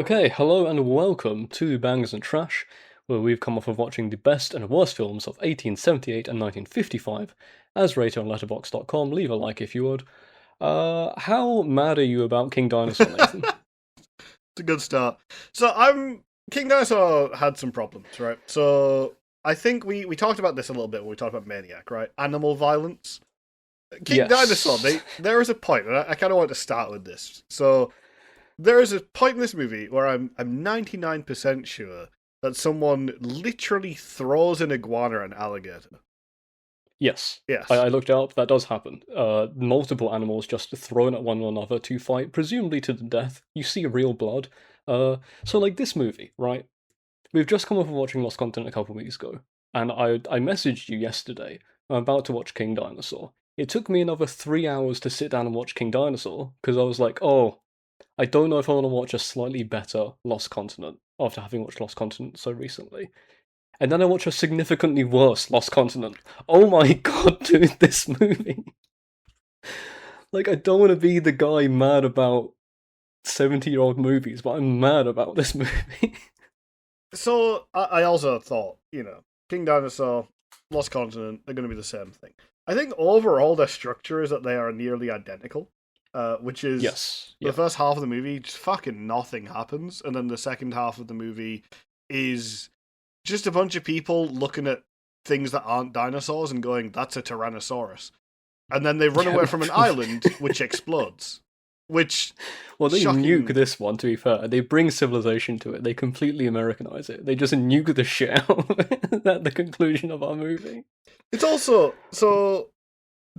Okay, hello and welcome to Bangers and Trash, where we've come off of watching the best and worst films of 1878 and 1955, as rated on letterboxd.com. Leave a like if you would. How mad are you about King Dinosaur, Nathan? It's a good start. So I'm King Dinosaur had some problems, right? So I think we talked about this a little bit when we talked about Maniac, right? Animal violence. King Dinosaur, Yes. there is a point, and I kind of want to start with this. So there is a point in this movie where I'm 99% sure that someone literally throws an iguana at an alligator. Yes. I, Yes. I looked it up, that does happen. Multiple animals just thrown at one another to fight, presumably to the death. You see real blood. So like this movie, right? We've just come off of watching Lost Content a couple weeks ago, and I messaged you yesterday. I'm about to watch King Dinosaur. It took me another 3 hours to sit down and watch King Dinosaur because I was like, oh, I don't know if I want to watch a slightly better Lost Continent after having watched Lost Continent so recently. And then I watch a significantly worse Lost Continent. Oh my god, dude, this movie. Like, I don't want to be the guy mad about 70-year-old movies, but I'm mad about this movie. So I also thought, King Dinosaur, Lost Continent are going to be the same thing. I think overall their structure is that they are nearly identical, which is Yes, the yeah. first half of the movie just fucking nothing happens, and then the second half of the movie is just a bunch of people looking at things that aren't dinosaurs and going, "That's a Tyrannosaurus," and then they run Yeah. away from an island which explodes. Which Well, they nuke shocking. this one, to be fair. They bring civilization to it. They completely Americanize it. They just nuke the shit out of it at the conclusion of our movie. It's also so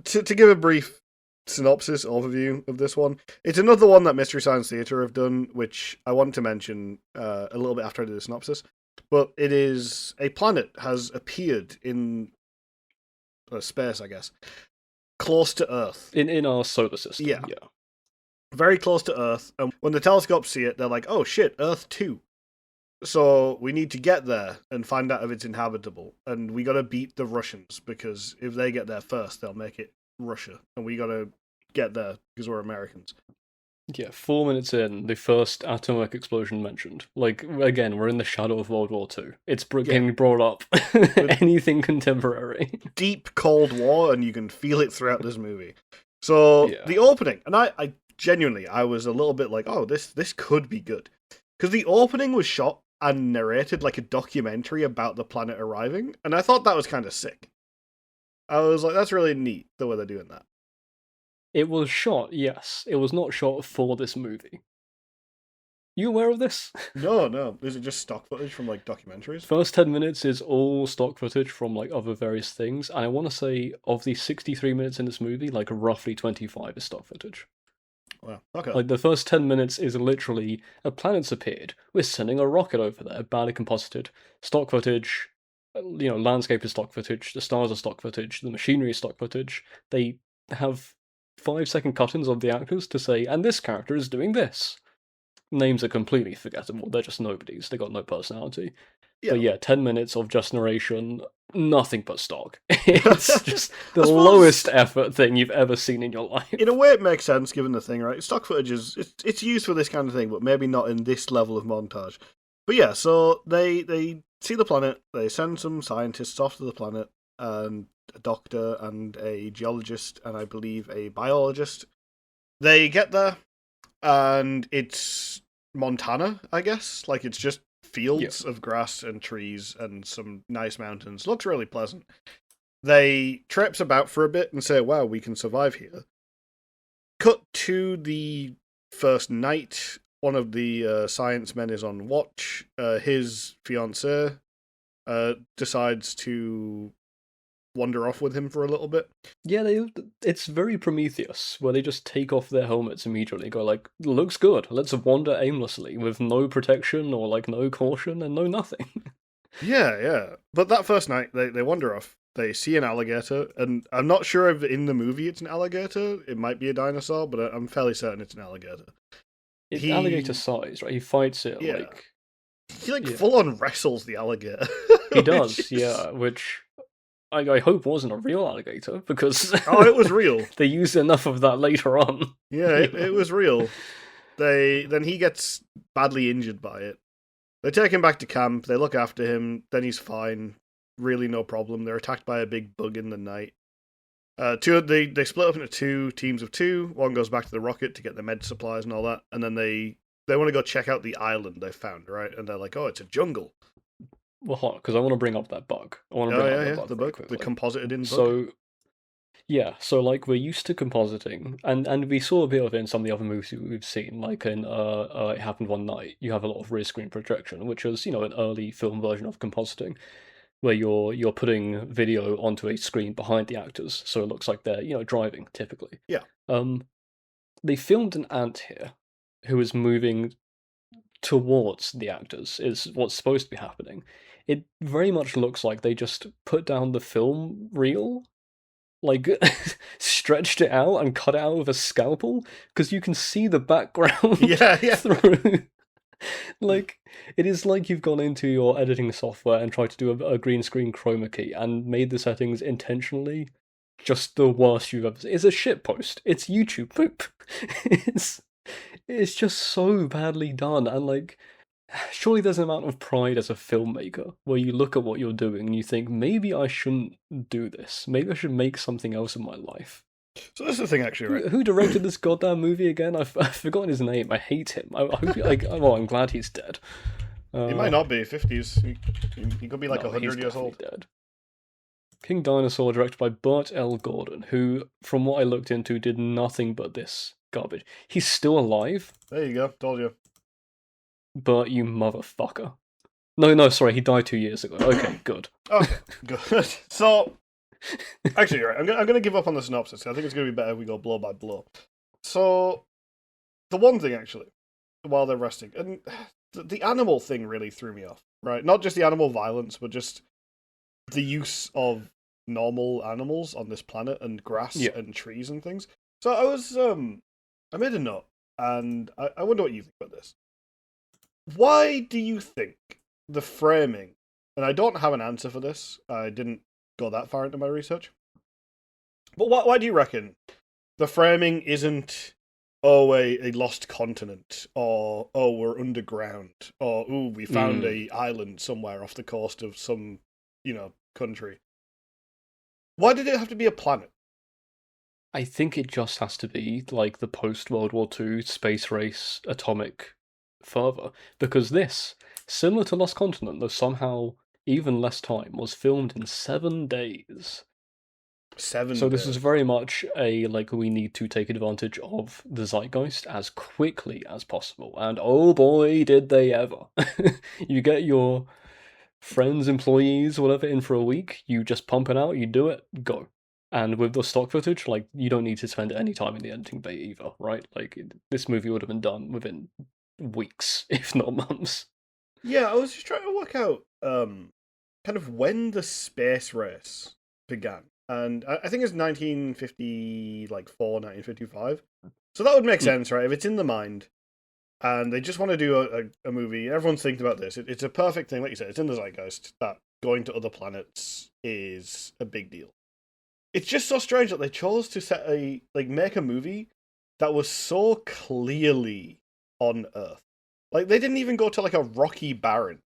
to give a brief synopsis overview of this one. It's another one that Mystery Science Theater have done, which I want to mention a little bit after I do the synopsis. But it is a planet has appeared in space, I guess, close to Earth. In our solar system, Yeah, yeah. very close to Earth. And when the telescopes see it, they're like, "Oh shit, Earth 2." So we need to get there and find out if it's inhabitable. And we got to beat the Russians because if they get there first, they'll make it Russia, and we got to get there because we're Americans. Yeah, 4 minutes in, the first atomic explosion mentioned. Like, again, we're in the shadow of World War II. It's Yeah, getting brought up. with Anything contemporary. deep Cold War, and you can feel it throughout this movie. So Yeah. the opening, and I genuinely, I was a little bit like, oh, this could be good, because the opening was shot and narrated like a documentary about the planet arriving, and I thought that was kind of sick. I was like, that's really neat the way they're doing that. It was shot, yes. It was not shot for this movie. You aware of this? No, no, is it just stock footage from like documentaries? First 10 minutes is all stock footage from like other various things, and I want to say of the 63 minutes in this movie, like roughly 25 is stock footage. Wow, okay, Like the first 10 minutes is literally a planet's appeared. We're sending a rocket over there, badly composited. Stock footage, landscape is stock footage, the stars are stock footage, the machinery is stock footage. They have 5-second cut ins of the actors to say, and this character is doing this. Names are completely forgettable, they're just nobodies, they got no personality. yeah. But yeah, 10 minutes of just narration, nothing but stock. It's just the I lowest suppose effort thing you've ever seen in your life. in a way it makes sense given the thing, right? Stock footage is it's used for this kind of thing, but maybe not in this level of montage. But yeah, so they see the planet, they send some scientists off to the planet, and a doctor and a geologist and I believe a biologist. They get there, and it's Montana, I guess. Like it's just Yeah. fields of grass and trees and some nice mountains. Looks really pleasant. They traipse about for a bit and say, "Wow, we can survive here." Cut to the first night. One of the science men is on watch. His fiancée decides to wander off with him for a little bit. Yeah, it's very Prometheus, where they just take off their helmets immediately, go like, looks good, let's wander aimlessly, with no protection, or like no caution, and no nothing. Yeah, yeah. But that first night, they wander off. They see an alligator, and I'm not sure if in the movie it's an alligator. It might be a dinosaur, but I'm fairly certain it's an alligator. It's alligator He, size, right? He fights it, yeah, like, he like yeah. full on wrestles the alligator. He which does, is yeah, which I hope wasn't a real alligator, because oh, it was real. they used enough of that later on. Yeah, it was real. Then he gets badly injured by it. They take him back to camp. They look after him. Then he's fine. Really, no problem. They're attacked by a big bug in the night. They split up into two teams of two. One goes back to the rocket to get the med supplies and all that, and then they want to go check out the island they found, right? And they're like, "Oh, it's a jungle." Well, hold on, because I want to bring up that bug. I want to Oh bring up yeah, that yeah, bug the very bug, the quickly. composited in bug. So, yeah, so like we're used to compositing, and we saw a bit of it in some of the other movies we've seen, like in It Happened One Night. You have a lot of rear screen projection, which is an early film version of compositing, where you're putting video onto a screen behind the actors, so it looks like they're driving typically. Yeah. They filmed an ant here, who is moving towards the actors is what's supposed to be happening. It very much looks like they just put down the film reel, like stretched it out and cut it out with a scalpel, because you can see the background Yeah, yeah. through. Like, it is like you've gone into your editing software and tried to do a green screen chroma key and made the settings intentionally just the worst you've ever seen. It's a shit post. It's YouTube poop. it's it's just so badly done, and like, surely there's an amount of pride as a filmmaker where you look at what you're doing and you think, maybe I shouldn't do this. Maybe I should make something else in my life. So that's the thing, actually, right? Who directed this goddamn movie again? I've forgotten his name. I hate him. I hope. Well, I'm glad he's dead. He might not be 50s. He could be like No, 100 he's years old. definitely dead. King Dinosaur, directed by Burt L. Gordon, who, from what I looked into, did nothing but this garbage. He's still alive, There you go. Told you. but you motherfucker. No, sorry, he died 2 years ago. Okay, good. Okay, good. So, actually, right, I'm gonna give up on the synopsis. I think it's gonna be better if we go blow by blow. So, the one thing actually, while they're resting, and the animal thing really threw me off. Right, not just the animal violence, but just the use of normal animals on this planet and grass and trees and things. So I made a note, and I wonder what you think about this. Why do you think the framing, and I don't have an answer for this, I didn't go that far into my research, but why do you reckon the framing isn't, oh, a lost continent, or, oh, we're underground, or, ooh, we found a island somewhere off the coast of some, country? Why did it have to be a planet? I think it just has to be like the post World War II space race atomic fervor, because this, similar to Lost Continent, though somehow even less time, was filmed in 7 days. 7 So days. this is very much a we need to take advantage of the zeitgeist as quickly as possible, and oh boy did they ever. You get your friends, employees, whatever, in for a week, you just pump it out, you do it, go. And with the stock footage, you don't need to spend any time in the editing bay either, right? This movie would have been done within weeks, if not months. Yeah, I was just trying to work out kind of when the space race began. And I think it's 1954, 1955. So that would make sense, right? If it's in the mind, and they just want to do a movie, everyone's thinking about this. It's a perfect thing, like you said, it's in the zeitgeist that going to other planets is a big deal. It's just so strange that they chose to make a movie that was so clearly on Earth. They didn't even go to a rocky barren,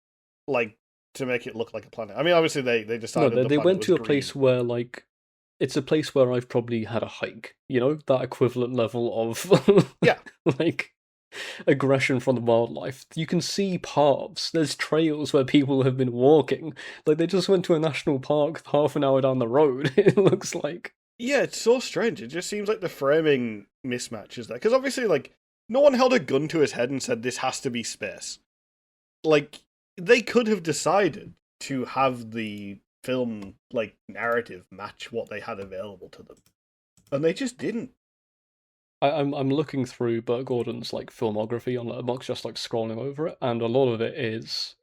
to make it look like a planet. I mean, obviously they decided no, they went to a green. place where it's a place where I've probably had a hike. That equivalent level of yeah, aggression from the wildlife. You can see paths. There's trails where people have been walking. They just went to a national park half an hour down the road. It looks like. Yeah, it's so strange. It just seems like the framing mismatches there, because obviously, no one held a gun to his head and said this has to be space. They could have decided to have the film narrative match what they had available to them, and they just didn't. I'm looking through Burt Gordon's filmography on Letterboxd, just scrolling over it, and a lot of it is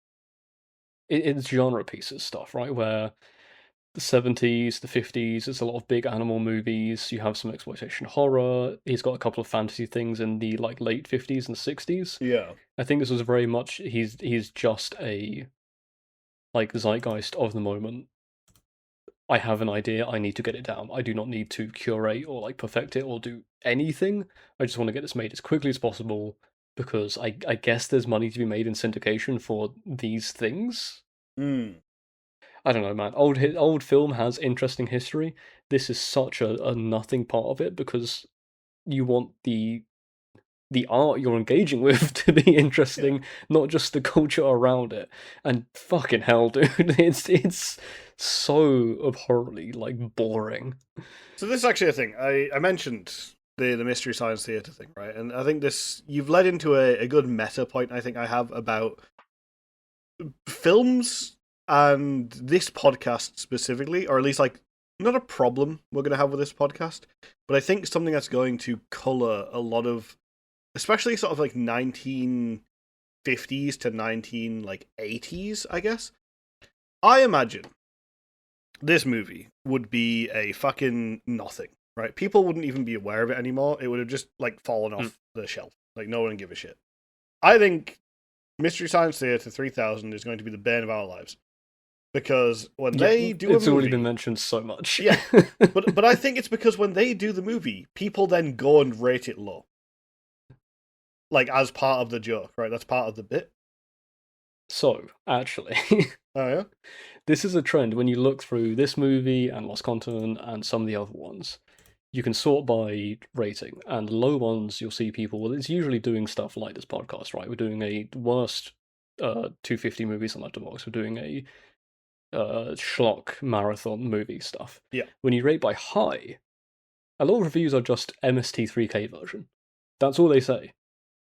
it's genre pieces stuff, right? Where the 70s, the 50s, it's a lot of big animal movies. You have some exploitation horror. He's got a couple of fantasy things in the late 50s and 60s. Yeah, I think this was very much he's just a zeitgeist of the moment. I have an idea, I need to get it down. I do not need to curate or perfect it or do anything. I just want to get this made as quickly as possible because I guess there's money to be made in syndication for these things. Mm. I don't know, man. Old film has interesting history. This is such a nothing part of it because you want the art you're engaging with to be Yeah. interesting, not just the culture around it. And fucking hell, dude, it's so abhorrently like boring. So this is actually a thing. I mentioned the Mystery Science Theater thing, right? And I think this you've led into a good meta point I think I have about films and this podcast specifically, or at least like not a problem we're going to have with this podcast, but I think something that's going to color a lot of, especially sort of like 1950s to 1980s, I guess. I imagine this movie would be a fucking nothing, right? People wouldn't even be aware of it anymore. It would have just like fallen off the shelf. Like no one would give a shit. I think Mystery Science Theater 3000 is going to be the bane of our lives because when they do a It's already been movie, mentioned so much. yeah, but I think it's because when they do the movie, people then go and rate it low, like as part of the joke, right? That's part of the bit. So, actually, Oh yeah, this is a trend when you look through this movie and Lost Continent and some of the other ones. You can sort by rating, and low ones you'll see people. Well, it's usually doing stuff like this podcast, right? We're doing a worst 250 movies on Letterboxd. We're doing a schlock marathon movie stuff. yeah, When you rate by high, a lot of reviews are just MST3K version. That's all they say.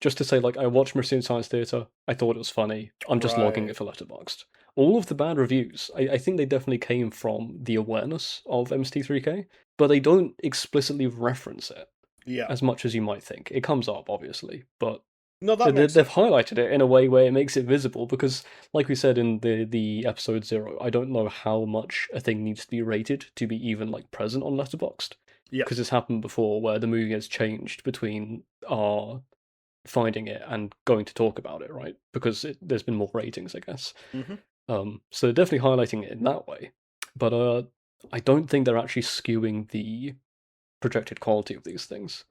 Just to say, like, I watched Mystery Science Theater, I thought it was funny, I'm just logging right, it for Letterboxd. All of the bad reviews, I think they definitely came from the awareness of MST3K, but they don't explicitly reference it yeah. as much as you might think. It comes up, obviously, but No, that makes they've sense. highlighted it in a way where it makes it visible because, like we said in the episode 0, I don't know how much a thing needs to be rated to be even like present on Letterboxd Yeah, because it's happened before where the movie has changed between our finding it and going to talk about it, right? Because there's been more ratings, I guess. hmm So they're definitely highlighting it in that way, but I don't think they're actually skewing the projected quality of these things.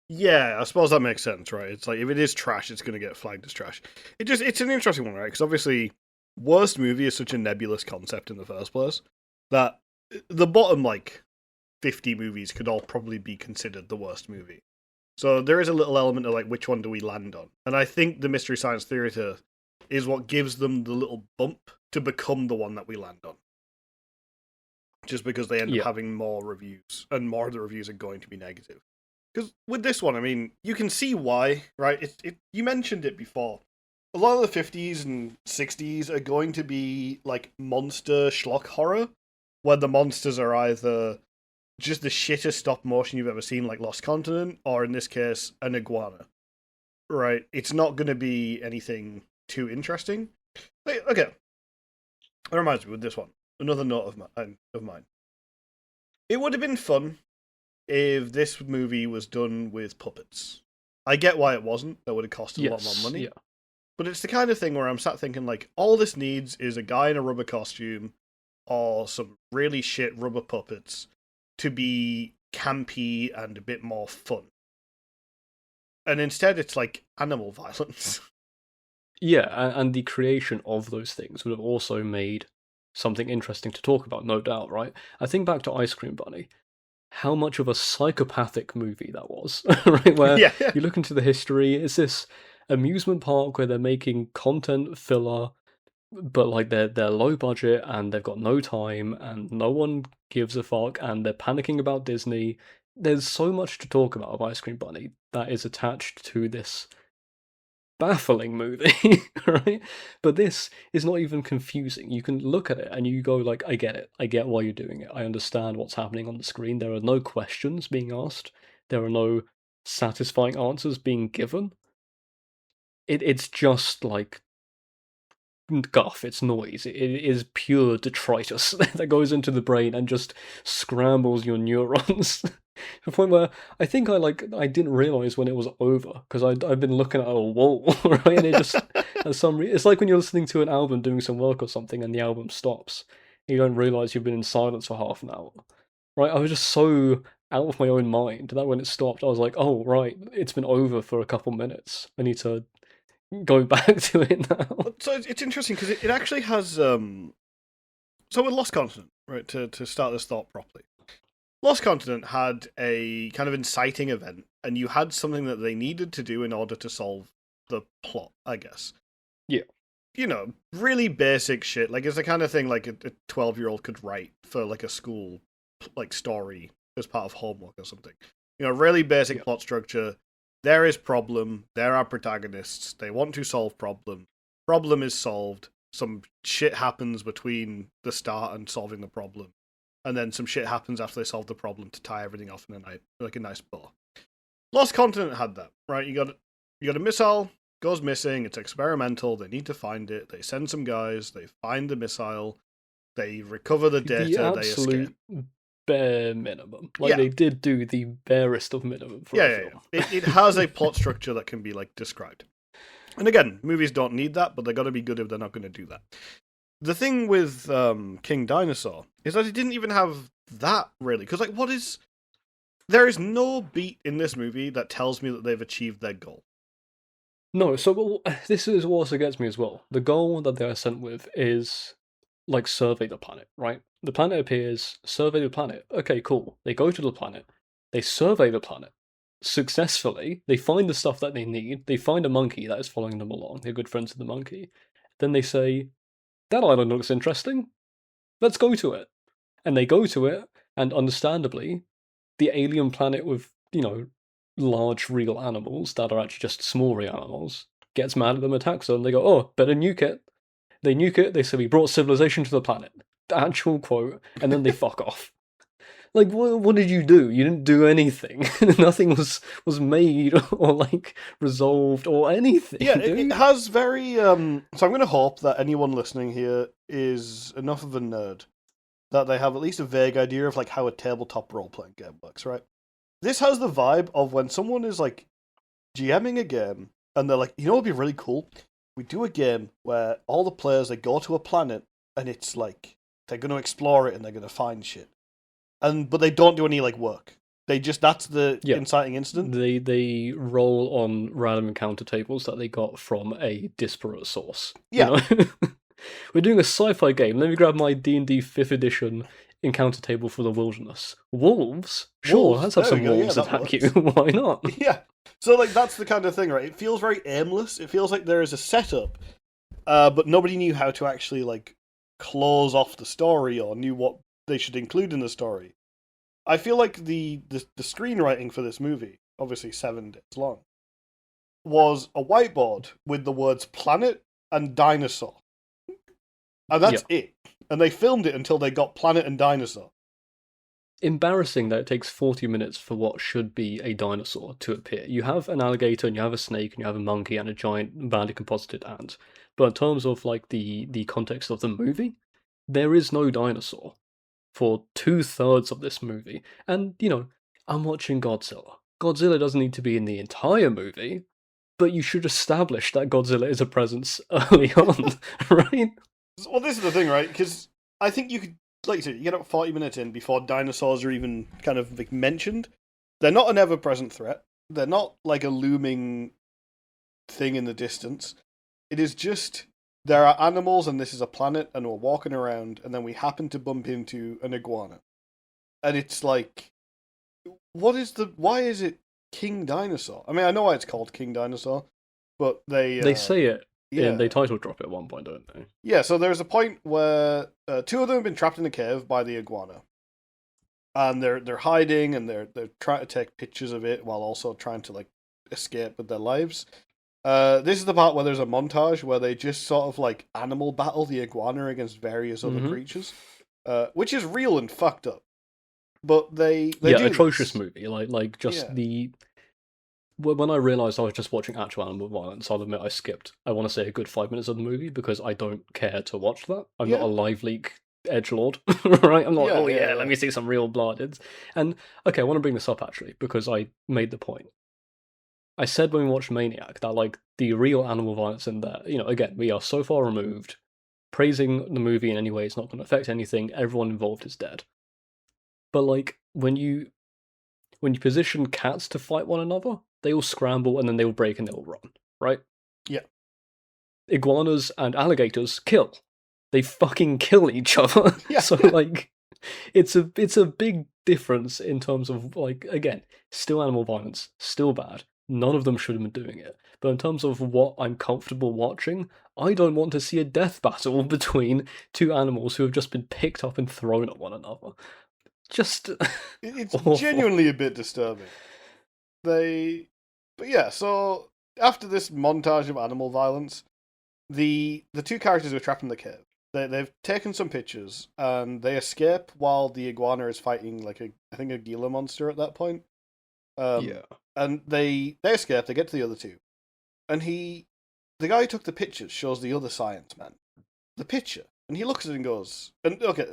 yeah. I suppose that makes sense, right? It's like if it is trash, it's going to get flagged as trash. It's an interesting one, right? Because obviously, worst movie is such a nebulous concept in the first place that the bottom like 50 movies could all probably be considered the worst movie. So there is a little element of like which one do we land on, and I think the Mystery Science Theater is what gives them the little bump to become the one that we land on. Just because they end up Yeah, having more reviews, and more of the reviews are going to be negative. Because with this one, I mean, you can see why, right? You mentioned it before. A lot of the 50s and 60s are going to be like monster schlock horror, where the monsters are either just the shittest stop motion you've ever seen, like Lost Continent, or in this case, an iguana. Right? It's not going to be anything too interesting. Okay, that reminds me with this one. Another note of mine. It would have been fun if this movie was done with puppets. I get why it wasn't. That would have costed a lot more yes, money. yeah. But it's the kind of thing where I'm sat thinking, like, all this needs is a guy in a rubber costume or some really shit rubber puppets to be campy and a bit more fun. And instead, it's like animal violence. Yeah, and the creation of those things would have also made something interesting to talk about, no doubt, right? I think back to Ice Cream Bunny, how much of a psychopathic movie that was, right? Where Yeah. you look into the history, it's this amusement park where they're making content filler, but like they're low budget and they've got no time and no one gives a fuck and they're panicking about Disney. There's so much to talk about of Ice Cream Bunny that is attached to this baffling movie, right? But this is not even confusing. You can look at it and you go like, I get it. I get why you're doing it. I understand what's happening on the screen. There are no questions being asked. There are no satisfying answers being given. It's just like guff, it's noise. It is pure detritus that goes into the brain and just scrambles your neurons. To the point where I didn't realize when it was over because I've been looking at a wall, right? And it just it's like when you're listening to an album doing some work or something and the album stops. You don't realize you've been in silence for half an hour, right? I was just so out of my own mind. That when it stopped, I was like, oh right, it's been over for a couple minutes. I need to go back to it now. So it's interesting because it actually has. So with Lost Continent, right? To start this thought properly, Lost Continent had a kind of inciting event, and you had something that they needed to do in order to solve the plot, I guess. Yeah. You know, really basic shit. Like it's the kind of thing like a 12-year-old could write for like a school like story as part of homework or something. You know, really basic plot structure. There is problem. There are protagonists. They want to solve problem. Problem is solved. Some shit happens between the start and solving the problem, and then some shit happens after they solve the problem to tie everything off in a nice bow. Lost Continent had that, right? You got a missile goes missing. It's experimental. They need to find it. They send some guys. They find the missile. They recover the data. The they escape. Bare minimum. Like they did do the barest of minimum for a film. It has a plot structure that can be like described. And again, movies don't need that, but they got to be good if they're not going to do that. The thing with King Dinosaur is that it didn't even have that really, because like, there is no beat in this movie that tells me that they've achieved their goal. No, so this is what also gets me as well. The goal that they are sent with is like survey the planet, right? The planet appears, survey the planet. Okay, cool. They go to the planet, they survey the planet successfully. They find the stuff that they need. They find a monkey that is following them along. They're good friends with the monkey. Then they say, that island looks interesting. Let's go to it. And they go to it, and understandably, the alien planet with, large real animals that are actually just small real animals gets mad at them, attacks them, and they go, oh, better nuke it. They nuke it, they say, we brought civilization to the planet. The actual quote, and then they fuck off. Like, what did you do? You didn't do anything. Nothing was made or, like, resolved or anything. Yeah, it has very... So I'm going to hope that anyone listening here is enough of a nerd that they have at least a vague idea of, like, how a tabletop role-playing game works, right? This has the vibe of when someone is, like, GMing a game, and they're like, you know what would be really cool? We do a game where all the players, they go to a planet, and it's, like, they're going to explore it, and they're going to find shit. But they don't do any like work. They just that's the inciting incident. They roll on random encounter tables that they got from a disparate source. Yeah, you know? We're doing a sci-fi game. Let me grab my D&D 5th edition encounter table for the wilderness. Wolves? Sure, let's have some wolves attack you. Why not? Yeah. So like that's the kind of thing, right? It feels very aimless. It feels like there is a setup, but nobody knew how to actually like close off the story or knew what they should include in the story. I feel like the screenwriting for this movie, obviously 7 days long, was a whiteboard with the words planet and dinosaur. And that's it. And they filmed it until they got planet and dinosaur. Embarrassing that it takes 40 minutes for what should be a dinosaur to appear. You have an alligator and you have a snake and you have a monkey and a giant badly composited ant. But in terms of like the context of the movie, there is no dinosaur for 2/3 of this movie. And, I'm watching Godzilla. Godzilla doesn't need to be in the entire movie, but you should establish that Godzilla is a presence early on, right? Well, this is the thing, right? Because I think you could, like you said, you get up 40 minutes in before dinosaurs are even kind of like mentioned. They're not an ever-present threat. They're not like a looming thing in the distance. It is just... there are animals, and this is a planet, and we're walking around, and then we happen to bump into an iguana. And it's like, why is it King Dinosaur? I mean, I know why it's called King Dinosaur, but they say it. Yeah, they title drop it at one point, don't they? Yeah, so there's a point where 2 of them have been trapped in a cave by the iguana. And they're hiding, and they're trying to take pictures of it while also trying to, like, escape with their lives. This is the part where there's a montage where they just sort of like animal battle the iguana against various other creatures, which is real and fucked up. But they do atrocious this. movie. Like just the when I realised I was just watching actual animal violence, I'll admit I skipped. I want to say a good 5 minutes of the movie because I don't care to watch that. I'm not a live leak edgelord, right? I'm not. Let me see some real blood. And okay, I want to bring this up actually because I made the point. I said when we watched Maniac that, like, the real animal violence in there, again, we are so far removed. Praising the movie in any way is not going to affect anything. Everyone involved is dead. But, like, when you when you position cats to fight one another, they all scramble and then they will break and they will run, right? Yeah. Iguanas and alligators kill. They fucking kill each other. Yeah, So yeah. like, it's a big difference in terms of like, again, still animal violence, still bad. None of them should have been doing it. But in terms of what I'm comfortable watching, I don't want to see a death battle between two animals who have just been picked up and thrown at one another. Just It's awful. genuinely a bit disturbing. But yeah. So after this montage of animal violence, the two characters are trapped in the cave. They've taken some pictures and they escape while the iguana is fighting like I think a Gila monster at that point. Um, Yeah. and they escape. They get to the other two, and the guy who took the pictures shows the other science man the picture, and he looks at it and goes, and okay,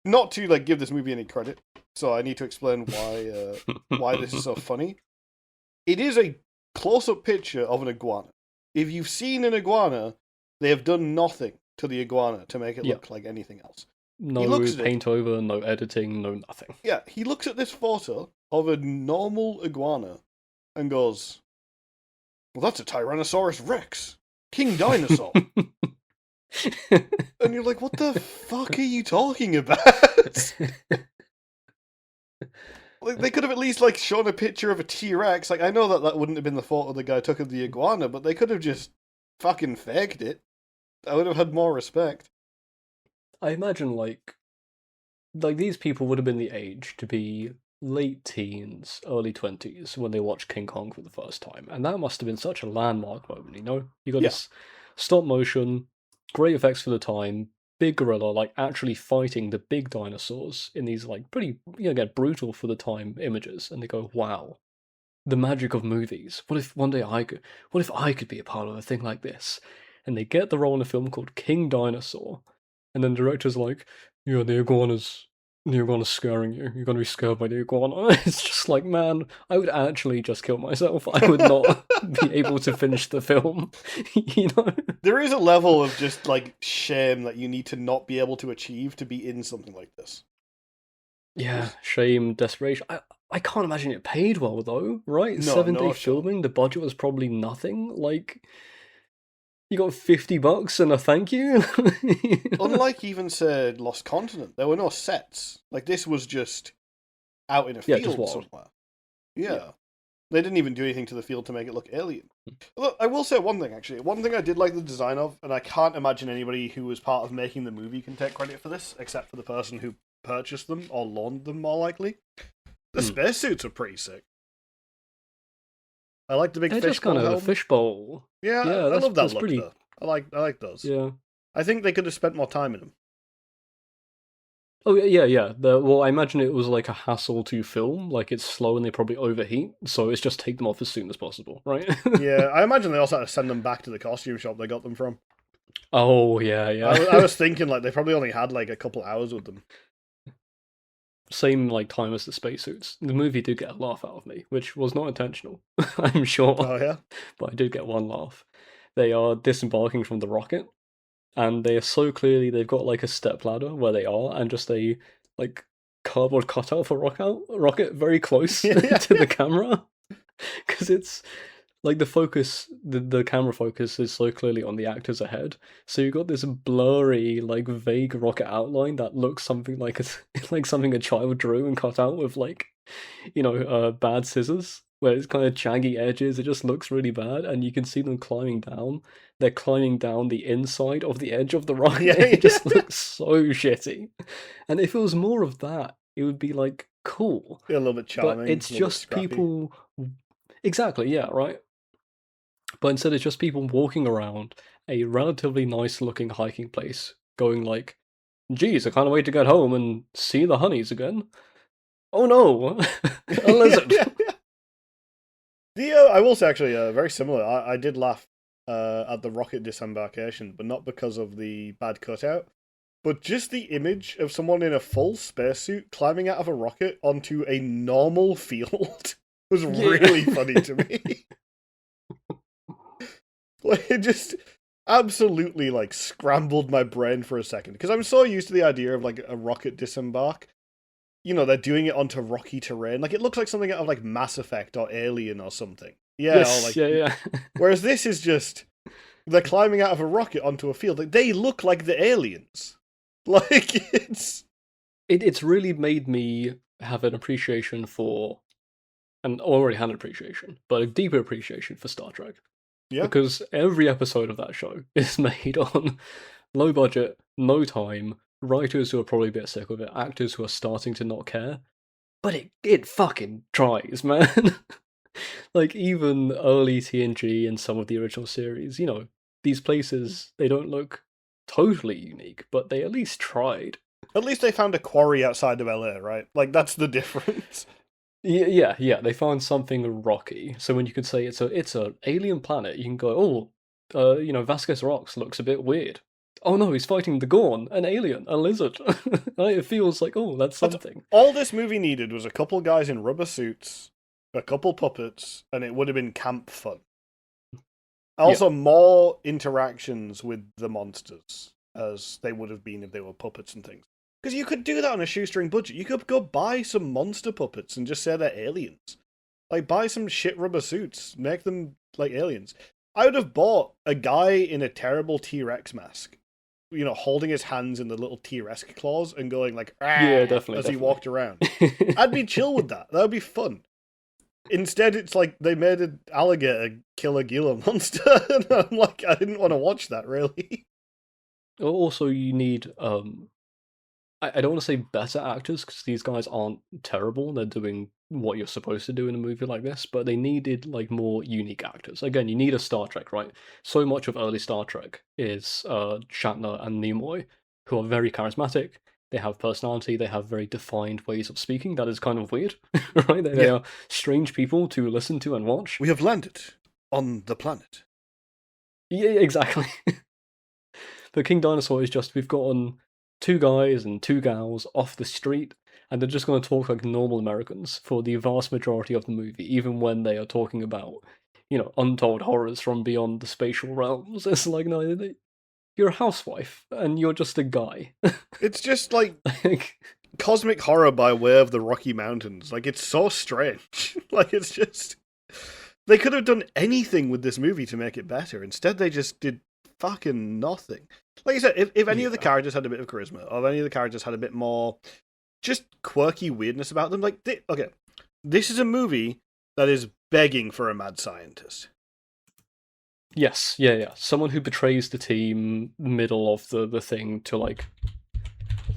not to like give this movie any credit, so I need to explain why this is so funny. It is a close-up picture of an iguana. If you've seen an iguana, they have done nothing to the iguana to make it Yeah. look like anything else. He No looks at it. paint over, no editing, no nothing. Yeah, he looks at this photo of a normal iguana and goes, "Well, that's a Tyrannosaurus Rex, King Dinosaur." And you're like, "What the fuck are you talking about?" Like, they could have at least like shown a picture of a T-Rex. Like, I know that wouldn't have been the photo the guy took of the iguana, but they could have just fucking faked it. I would have had more respect. I imagine like these people would have been the age to be late teens, early 20s when they watched King Kong for the first time, and that must have been such a landmark moment. You got Yeah, this stop motion, great effects for the time, big gorilla like actually fighting the big dinosaurs in these like pretty again brutal for the time images, and they go, wow, the magic of movies. What if I could be a part of a thing like this? And they get the role in a film called King Dinosaur, and then the director's like, yeah, the iguana's scaring you. You're gonna be scared by the iguana. It's just like, man, I would actually just kill myself. I would not be able to finish the film. you know? there is a level of just like shame that you need to not be able to achieve to be in something like this. Yeah, shame, desperation. I can't imagine it paid well though, right? No, 7 day no shot. filming, the budget was probably nothing. Like you got $50 and a thank you? Unlike even said Lost Continent, there were no sets. Like this was just out in a Yeah, just field wild. somewhere. Yeah. Yeah. They didn't even do anything to the field to make it look alien. Look, I will say one thing actually. One thing I did like the design of, and I can't imagine anybody who was part of making the movie can take credit for this, except for the person who purchased them or loaned them, more likely. The Hmm. spacesuits are pretty sick. I like the big They're just kind fishbowl of a helmet. fishbowl. Yeah, Yeah, I love that that's look pretty. though. I like those. Yeah. I think they could have spent more time in them. Oh yeah. Well, I imagine it was like a hassle to film. Like it's slow and they probably overheat, so it's just take them off as soon as possible, right? Yeah, I imagine they also had to send them back to the costume shop they got them from. Oh yeah, I yeah. was thinking like they probably only had like a couple hours with them. Same like time as the spacesuits. The movie did get a laugh out of me, which was not intentional, I'm sure, Oh yeah, but I did get one laugh. They are disembarking from the rocket, and they are so clearly they've got like a step ladder where they are, and just a like cardboard cutout for rocket very close yeah, yeah, to yeah. the camera, because it's like the camera focus is so clearly on the actors ahead, so you've got this blurry like vague rocket outline that looks something like like something a child drew and cut out with like bad scissors, where it's kind of jaggy edges. It just looks really bad, and you can see them climbing down. They're climbing down the inside of the edge of the rocket. Yeah, It just yeah. looks so shitty. And if it was more of that, it would be like cool. A little bit But charming, it's a little bit just scrappy. people. Exactly, yeah, right. But instead, it's just people walking around a relatively nice looking hiking place, going like, geez, I can't wait to get home and see the honeys again. Oh no, a lizard. Yeah, yeah. I will say actually, very similar. I did laugh at the rocket disembarkation, but not because of the bad cutout, but just the image of someone in a full spacesuit climbing out of a rocket onto a normal field was Yeah. really funny to me. Like it just absolutely like scrambled my brain for a second because I'm so used to the idea of like a rocket disembark. they're doing it onto rocky terrain. Like, it looks like something out of, like, Mass Effect or Alien or something. Yeah, or, Yes, like... yeah, yeah. Whereas this is just... They're climbing out of a rocket onto a field. Like, they look like the aliens. Like, it's... It's really made me have an appreciation for, and already had an appreciation, but a deeper appreciation for Star Trek. Yeah. Because every episode of that show is made on low budget, no time, writers who are probably a bit sick of it, actors who are starting to not care. But it fucking tries, man. Like, even early TNG and some of the original series, these places, they don't look totally unique, but they at least tried. At least they found a quarry outside of LA, right? Like, that's the difference. Yeah. They found something rocky. So when you could say it's a alien planet, you can go, Vasquez Rocks looks a bit weird. Oh no, he's fighting the Gorn, an alien, a lizard. It feels like, oh, that's something. All this movie needed was a couple guys in rubber suits, a couple puppets, and it would have been camp fun. Also, more interactions with the monsters, as they would have been if they were puppets and things. Because you could do that on a shoestring budget. You could go buy some monster puppets and just say they're aliens. Like, buy some shit rubber suits, make them like aliens. I would have bought a guy in a terrible T-Rex mask, holding his hands in the little T-Rex claws and going like, yeah, definitely, as he walked around. I'd be chill with that. That would be fun. Instead, it's like they made an alligator kill a Gila monster, and I'm like, I didn't want to watch that, really. Also, you need I don't want to say better actors because these guys aren't terrible. They're doing what you're supposed to do in a movie like this, but they needed like more unique actors. Again, you need a Star Trek, right? So much of early Star Trek is Shatner and Nimoy, who are very charismatic. They have personality. They have very defined ways of speaking. That is kind of weird, right? They are strange people to listen to and watch. We have landed on the planet. Yeah, exactly. But King Dinosaur is just, we've gotten two guys and two gals off the street, and they're just going to talk like normal Americans for the vast majority of the movie, even when they are talking about, untold horrors from beyond the spatial realms. It's like, no, you're a housewife, and you're just a guy. It's just like cosmic horror by way of the Rocky Mountains. Like, it's so strange. Like, it's just... They could have done anything with this movie to make it better. Instead, they just did fucking nothing. Like you said, if any of the characters had a bit of charisma, or if any of the characters had a bit more just quirky weirdness about them, like, this is a movie that is begging for a mad scientist. Yes, yeah. Someone who betrays the team middle of the thing to like,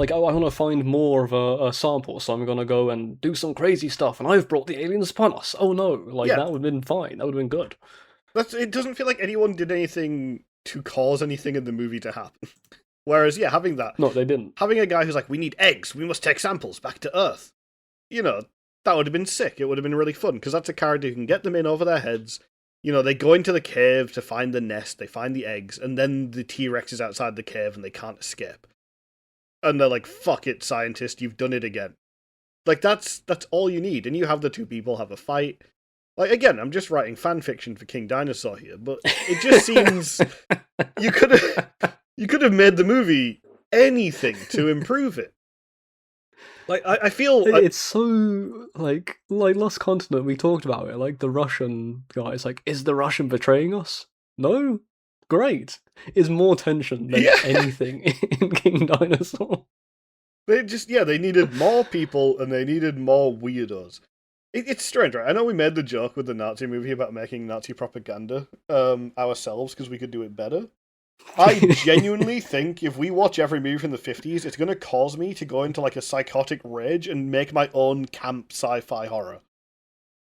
oh, I want to find more of a sample, so I'm gonna go and do some crazy stuff, and I've brought the aliens upon us. Oh no, that would have been fine. That would have been good. It doesn't feel like anyone did anything to cause anything in the movie to happen. Whereas, having that... No, they didn't. Having a guy who's like, we need eggs, we must take samples back to Earth. That would have been sick. It would have been really fun, because that's a character who can get them in over their heads. They go into the cave to find the nest, they find the eggs, and then the T-Rex is outside the cave and they can't escape. And they're like, fuck it, scientist, you've done it again. Like, that's all you need. And you have the two people have a fight. Like, again, I'm just writing fan fiction for King Dinosaur here, but it just seems you could have made the movie anything to improve it. Like, I feel it's so like Lost Continent. We talked about it. Like, the Russian guy is like, is the Russian betraying us? No, great. Is more tension than anything in King Dinosaur. They needed more people and they needed more weirdos. It's strange, right? I know we made the joke with the Nazi movie about making Nazi propaganda ourselves because we could do it better. I genuinely think if we watch every movie from the 50s, it's going to cause me to go into like a psychotic rage and make my own camp sci-fi horror.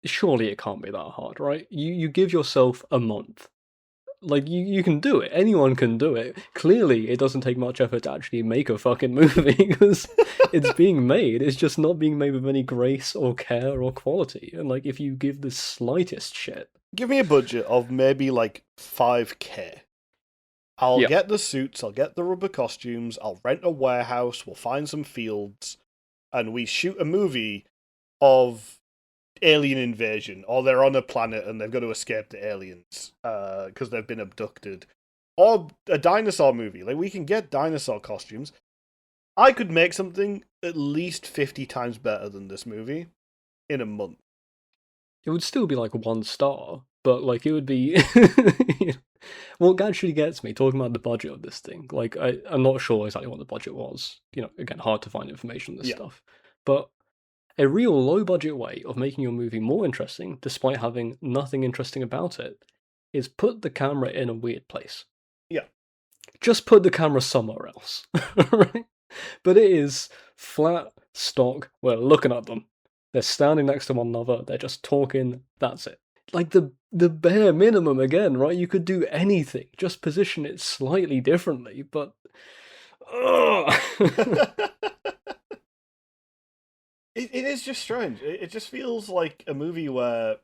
Surely it can't be that hard, right? You give yourself a month. Like, you can do it. Anyone can do it. Clearly, it doesn't take much effort to actually make a fucking movie, because it's being made. It's just not being made with any grace or care or quality. And, like, if you give the slightest shit... Give me a budget of maybe, like, $5,000. I'll get the suits, I'll get the rubber costumes, I'll rent a warehouse, we'll find some fields, and we shoot a movie of alien invasion, or they're on a planet and they've got to escape the aliens because they've been abducted, or a dinosaur movie. Like, we can get dinosaur costumes. I could make something at least 50 times better than this movie in a month. It would still be like 1 star, but like it would be. What actually gets me talking about the budget of this thing, like I'm not sure exactly what the budget was. Again, hard to find information on this Yeah. stuff, but a real low budget way of making your movie more interesting, despite having nothing interesting about it, is put the camera in a weird place. Yeah. Just put the camera somewhere else, right? But it is flat, stock, we're looking at them. They're standing next to one another, they're just talking, that's it. Like the bare minimum again, right? You could do anything, just position it slightly differently, but It is just strange. It just feels like a movie where,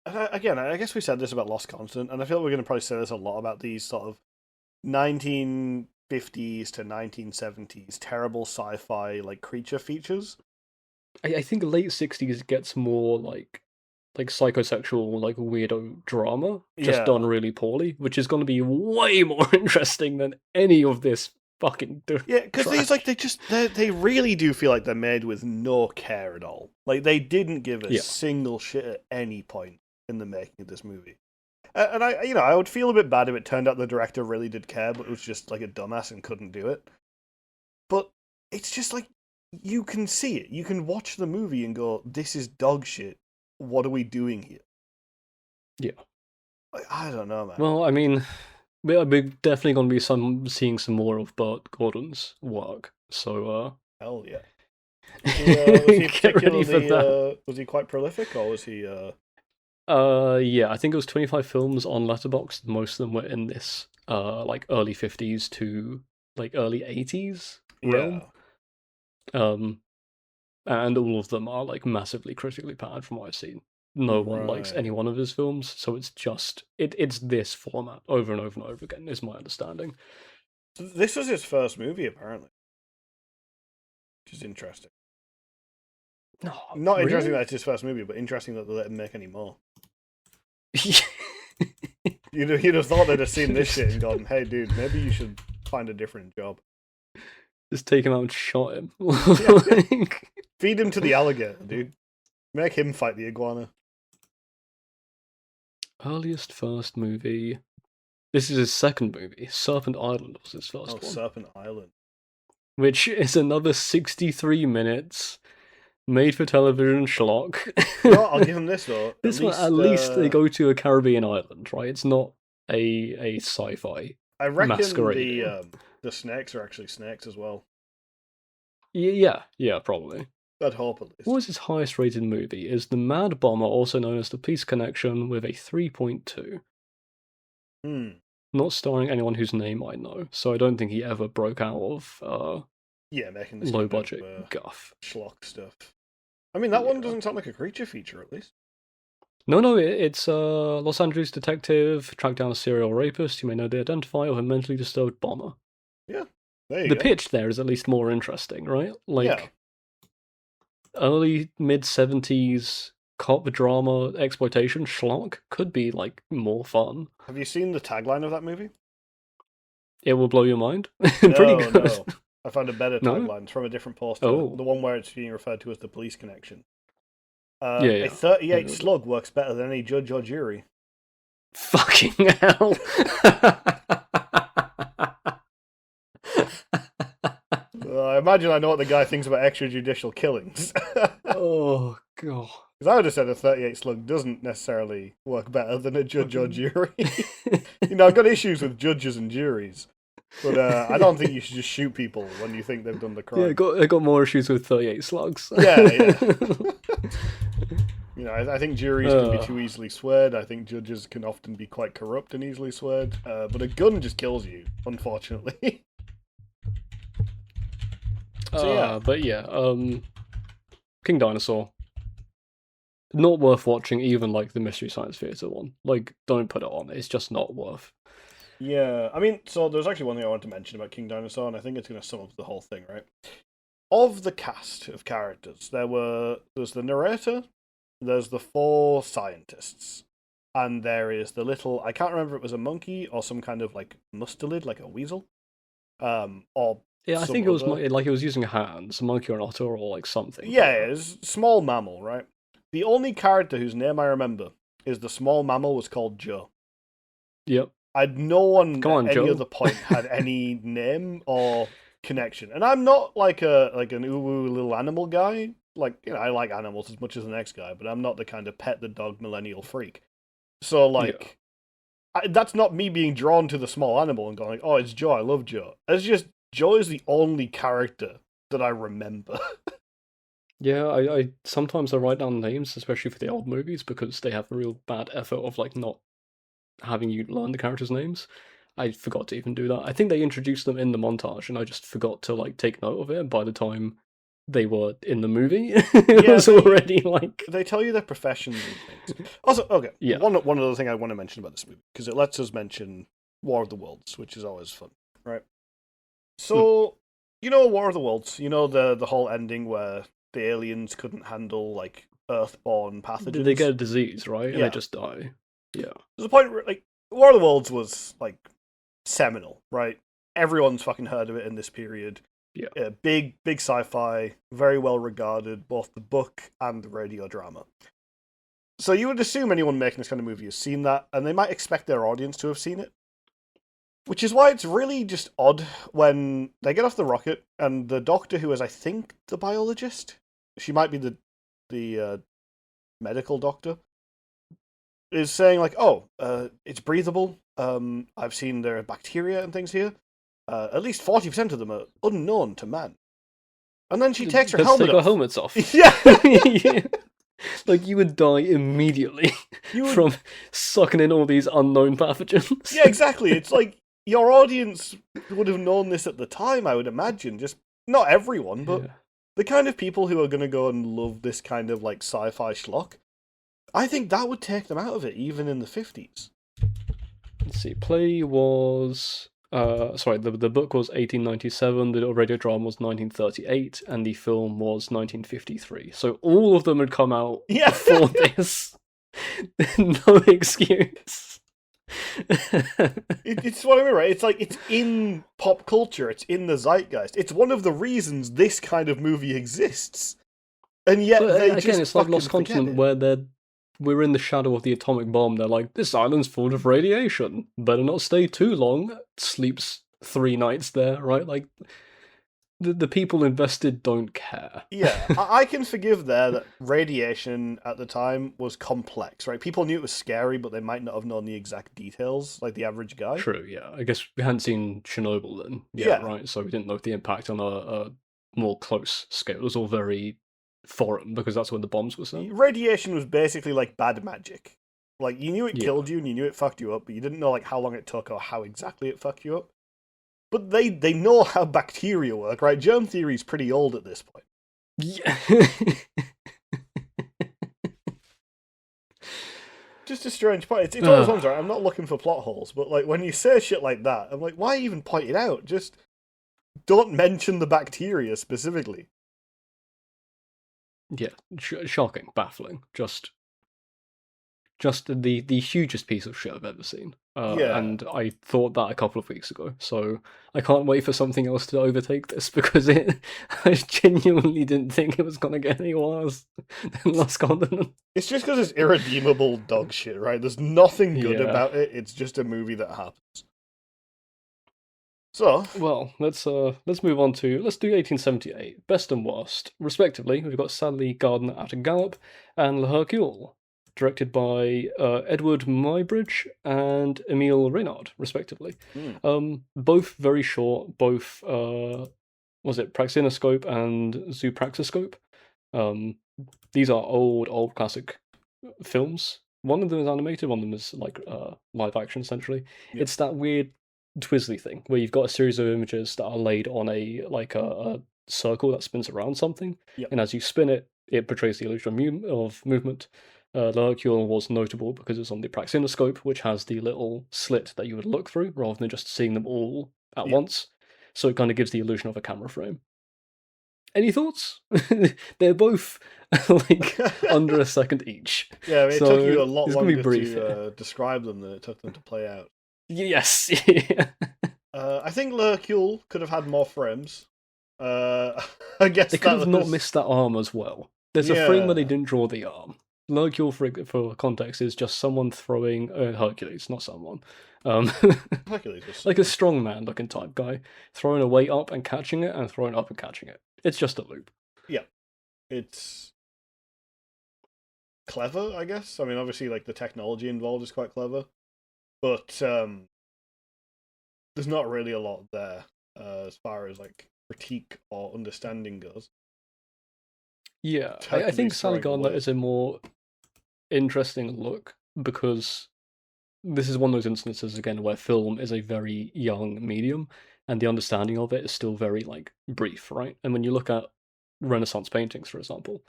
again, I guess we said this about Lost Continent, and I feel like we're going to probably say this a lot about these sort of 1950s to 1970s terrible sci-fi like creature features. I think late 60s gets more like psychosexual, like weirdo drama, just done really poorly, which is going to be way more interesting than any of this fucking Yeah, because these like they really do feel like they're made with no care at all. Like they didn't give a single shit at any point in the making of this movie. And I would feel a bit bad if it turned out the director really did care, but was just like a dumbass and couldn't do it. But it's just like you can see it. You can watch the movie and go, "This is dog shit. What are we doing here?" Yeah. Like, I don't know, man. Well, I mean, we're definitely going to be seeing some more of Burt Gordon's work. So, hell yeah. Was he get ready for that. Was he quite prolific, or was he? Yeah, I think it was 25 films on Letterboxd. Most of them were in this, like early 50s to like early 80s realm. And all of them are like massively critically panned from what I've seen. No one likes any one of his films, so it's just it's this format over and over and over again, is my understanding. This was his first movie, apparently, which is interesting. No, not really? interesting that it's his first movie, but interesting that they let him make any more. You'd have thought they'd have seen this shit and gone, "Hey, dude, maybe you should find a different job." Just take him out and shot him. Feed him to the alligator, dude. Make him fight the iguana. Earliest first movie. This is his second movie. Serpent Island was his first one. Serpent Island. Which is another 63 minutes, made for television schlock. I'll give him this though. At least they go to a Caribbean island, right? It's not a sci-fi. I reckon masquerade. The snakes are actually snakes as well. Yeah, probably. I'd hope at least. What was his highest rated movie? Is The Mad Bomber, also known as The Police Connection, with a 3.2. Not starring anyone whose name I know, so I don't think he ever broke out of making this low budget guff. Schlock stuff. I mean, that one doesn't sound like a creature feature, at least. No, it's a Los Angeles detective track down a serial rapist who may not identify or a mentally disturbed bomber. Yeah, there you go. The go. pitch there is at least more interesting, right? Like, early, mid-70s cop drama exploitation schlock could be, like, more fun. Have you seen the tagline of that movie? It will blow your mind? Pretty good. No. I found a better tagline. It's from a different poster. Oh. The one where it's being referred to as the police connection. A 38 slug works better than any judge or jury. Fucking hell. I imagine I know what the guy thinks about extrajudicial killings. Oh, God. Because I would have said a 38 slug doesn't necessarily work better than a judge or jury. I've got issues with judges and juries. But I don't think you should just shoot people when you think they've done the crime. Yeah, I got more issues with 38 slugs. Yeah. I think juries can be too easily swayed. I think judges can often be quite corrupt and easily swayed. But a gun just kills you, unfortunately. King Dinosaur. Not worth watching, even like the Mystery Science Theater one. Like, don't put it on. It's just not worth. Yeah, I mean, so there's actually one thing I wanted to mention about King Dinosaur, and I think it's going to sum up the whole thing, right? Of the cast of characters, there's the narrator, there's the 4 scientists, and there is the little, I can't remember if it was a monkey or some kind of like mustelid, like a weasel, or Yeah, I some think it was other. like it was using hands, a monkey or an otter or like something. Yeah, it's a small mammal, right? The only character whose name I remember is the small mammal was called Joe. Yep. I'd no one Come at on, any Joe. other point had any name or connection. And I'm not like an uwu little animal guy. Like, I like animals as much as the next guy, but I'm not the kind of pet the dog millennial freak. So Yeah. like that's not me being drawn to the small animal and going like, oh, it's Joe, I love Joe. It's just Joe is the only character that I remember. Yeah, I sometimes I write down names, especially for the old movies, because they have a real bad effort of like not having you learn the characters' names. I forgot to even do that. I think they introduced them in the montage, and I just forgot to like take note of it. And by the time they were in the movie, it Yeah, was already like they tell you their professions and things. Also, okay, yeah. one other thing I want to mention about this movie because it lets us mention War of the Worlds, which is always fun, right? Hmm. So War of the Worlds, the whole ending where the aliens couldn't handle like Earthborn They get pathogens. a disease, right, and they Yeah, just die. Yeah, there's a point where like War of the Worlds was like seminal, right? Everyone's fucking heard of it in this period. yeah. Big sci-fi, very well regarded, both the book and the radio drama. So you would assume anyone making this kind of movie has seen that, and they might expect their audience to have seen it. Which is why it's really just odd when they get off the rocket and the doctor, who is I think the biologist, she might be the medical doctor, is saying like, "Oh, it's breathable. I've seen there are bacteria and things here. At least 40% of them are unknown to man." And then she takes her Let's helmet take our off. helmets off. Yeah, Yeah. Like you would die immediately you would. from sucking in all these unknown pathogens. Yeah, exactly. It's like your audience would have known this at the time. I would imagine. Just not everyone, but Yeah. the kind of people who are going to go and love this kind of like sci-fi schlock. I think that would take them out of it, even in the 50s. Let's see. Play was sorry, the book was 1897, the radio drama was 1938, and the film was 1953. So all of them had come out Yeah, before this. No excuse. it's what I mean, right? It's like it's in pop culture. It's in the zeitgeist. It's one of the reasons this kind of movie exists, and yet But they again, just it's like fucking Lost forget Continent, it. where we're in the shadow of the atomic bomb. They're like, this island's full of radiation. Better not stay too long. Sleeps 3 nights there, right? Like the people invested don't care. Yeah, I can forgive there that radiation at the time was complex, right? People knew it was scary, but they might not have known the exact details, like the average guy. True, yeah. I guess we hadn't seen Chernobyl then, yeah, Yeah, right. So we didn't know the impact on a more close scale. It was all very foreign because that's when the bombs were sent. radiation was basically like bad magic. Like you knew it Yeah, killed you and you knew it fucked you up, but you didn't know like how long it took or how exactly it fucked you up. But they know how bacteria work, right? Germ theory is pretty old at this point. yeah. Just a strange point. It's one of those ones, right? I'm not looking for plot holes, but like when you say shit like that, I'm like, why even point it out? Just don't mention the bacteria specifically. Yeah, shocking, baffling. Just the hugest piece of shit I've ever seen. Yeah, And I thought that a couple of weeks ago, so I can't wait for something else to overtake this because I genuinely didn't think it was gonna get any worse than Lost Continent. it's just because it's irredeemable dog shit, right? There's nothing good Yeah. about it. It's just a movie that happens. So, Well, let's move on to let's do 1878, best and worst, respectively. We've got Sally Gardner at a Gallop and Le Hercule, directed by Edward Muybridge and Emile Reynard, respectively. Both very short. Both was it Praxinoscope and Zoopraxiscope? Um, these are old classic films. One of them is animated, one of them is like live action essentially. yeah, It's that weird Twizzly thing where you've got a series of images that are laid on a circle that spins around something, yeah, and as you spin it, it portrays the illusion of movement. The Hercule was notable because it's on the Praxinoscope, which has the little slit that you would look through rather than just seeing them all at yeah. once. So it kind of gives the illusion of a camera frame. Any thoughts? They're both like under a second each. Yeah, I mean, it took you So a lot it's gonna be longer brief to here. describe them than it took them to play out. Yes. I think L'Hercule could have had more frames. I guess They could that have not was missed that arm as well. There's a frame where they yeah. didn't draw the arm. Hercule, for context, is just someone throwing Hercules, not someone. Um, Hercules was like a someone. strongman looking type guy, throwing a weight up and catching it, and throwing it up and catching it. It's just a loop. Yeah, it's clever, I guess. I mean, obviously, like the technology involved is quite clever, but there's not really a lot there as far as like critique or understanding goes. Yeah, I think Hercules Sally throwing a Gardner weight. is a more interesting look because this is one of those instances again where film is a very young medium and the understanding of it is still very like brief, right? And when you look at Renaissance paintings, for example,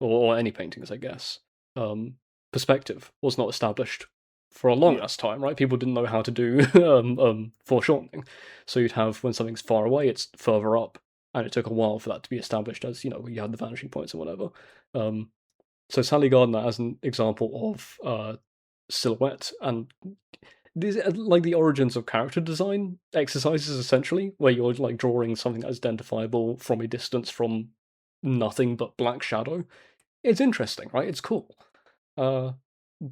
or any paintings, I guess, um, perspective was not established for a long Yeah, ass time, right? People didn't know how to do foreshortening, so you'd have when something's far away, it's further up, and it took a while for that to be established as you had the vanishing points and whatever. Um, so Sally Gardner as an example of silhouette and these like the origins of character design exercises essentially, where you're like drawing something that's identifiable from a distance from nothing but black shadow. It's interesting, right? It's cool. Uh,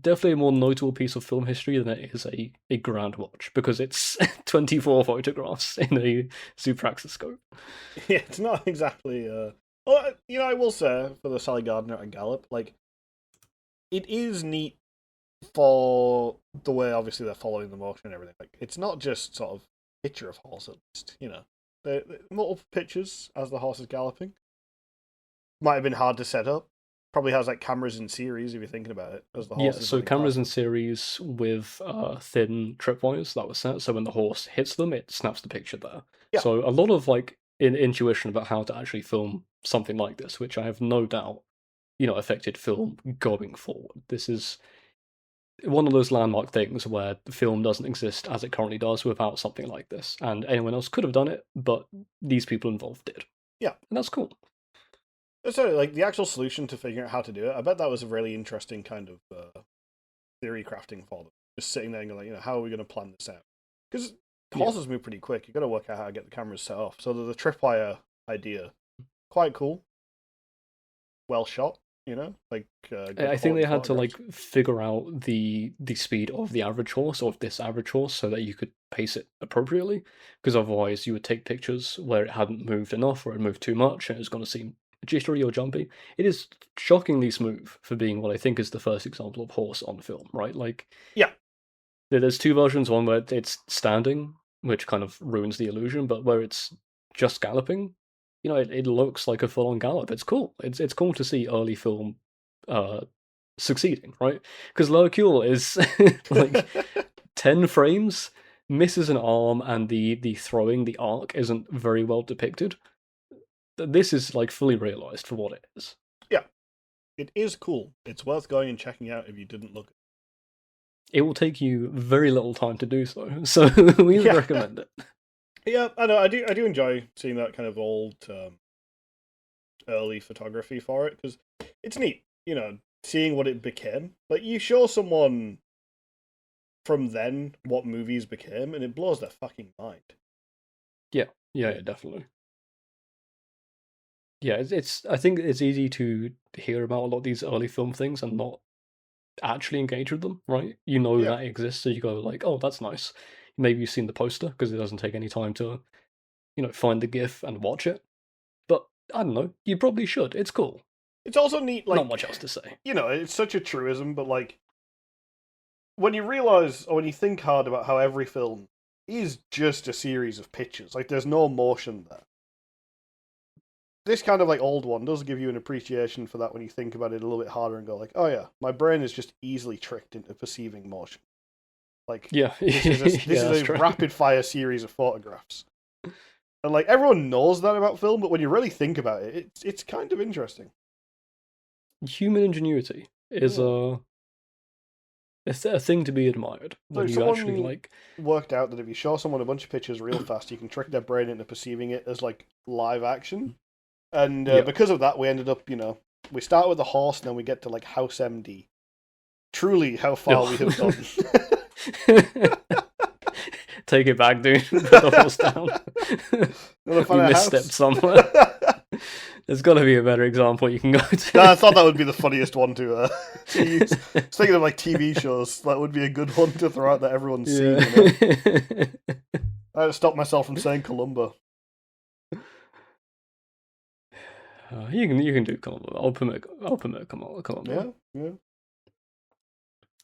Definitely a more notable piece of film history than it is a grand watch because it's 24 photographs in a supraxiscope. yeah, it's not exactly. Well, I will say for the Sally Gardner and Gallop, like it is neat for the way obviously they're following the motion and everything. Like it's not just sort of picture of horse at least, They're multiple pictures as the horse is galloping. Might have been hard to set up. Probably has like cameras in series if you're thinking about it, as the Yeah, horse is so running cameras past in them. series with thin tripwires that was set, so when the horse hits them, it snaps the picture there. Yeah, So a lot of like intuition about how to actually film something like this, which I have no doubt, affected film going forward. This is one of those landmark things where the film doesn't exist as it currently does without something like this, and anyone else could have done it, but these people involved did, yeah. and that's cool. So like the actual solution to figuring out how to do it, I bet that was a really interesting kind of theory crafting for them. Just sitting there and going, like, how are we going to plan this out? Because Yeah. horses move pretty quick. You've got to work out how to get the cameras set off. So the tripwire idea, quite cool. Well shot, like good I think quality they had to photographs. like figure out the speed of the average horse or of this average horse so that you could pace it appropriately. Because otherwise, you would take pictures where it hadn't moved enough or it moved too much, and it was going to seem jittery or jumpy. It is shockingly smooth for being what I think is the first example of horse on film, right? Like, Yeah, there's two versions: one where it's standing, which kind of ruins the illusion, but where it's just galloping, it looks like a full-on gallop. It's cool. It's cool to see early film uh succeeding, right? Because L'Hercule is like 10 frames, misses an arm, and the throwing, the arc isn't very well depicted. This is like fully realized for what it is. yeah. It is cool. It's worth going and checking out if you didn't look. It will take you very little time to do so, so we would Yeah, recommend it. yeah. I know. I do enjoy seeing that kind of old, early photography for it because it's neat. Seeing what it became. Like you show someone from then what movies became, and it blows their fucking mind. Yeah, definitely. Yeah, it's. I think it's easy to hear about a lot of these early film things and not actually engage with them, right? You know Yeah. that exists, so you go like, "Oh, that's nice." Maybe you've seen the poster because it doesn't take any time to, find the GIF and watch it. But I don't know. You probably should. It's cool. It's also neat, Not like, much else to say. it's such a truism, but like, when you realize or when you think hard about how every film is just a series of pictures, like, there's no motion there. This kind of like old one does give you an appreciation for that when you think about it a little bit harder and go like, oh yeah, my brain is just easily tricked into perceiving motion. Like, Yeah, this is yeah, that's a true. rapid fire series of photographs. And like everyone knows that about film, but when you really think about it, it's kind of interesting. Human ingenuity is Yeah. a thing to be admired So when if you actually someone like. worked out that if you show someone a bunch of pictures real fast, you can trick their brain into perceiving it as like live action. And Yeah. because of that, we ended up, we start with the horse, and then we get to like House MD. Truly, how far we have gone. Take it back, dude. Put the horse down. Wanna find You a misstepped house? somewhere. There's got to be a better example you can go to. No, I thought that would be the funniest one to use. I was thinking of like TV shows. That would be a good one to throw out that everyone's seen. You know? I had to stop myself from saying Columbo. You can do Columbo. I'll permit Columbo. Yeah, yeah.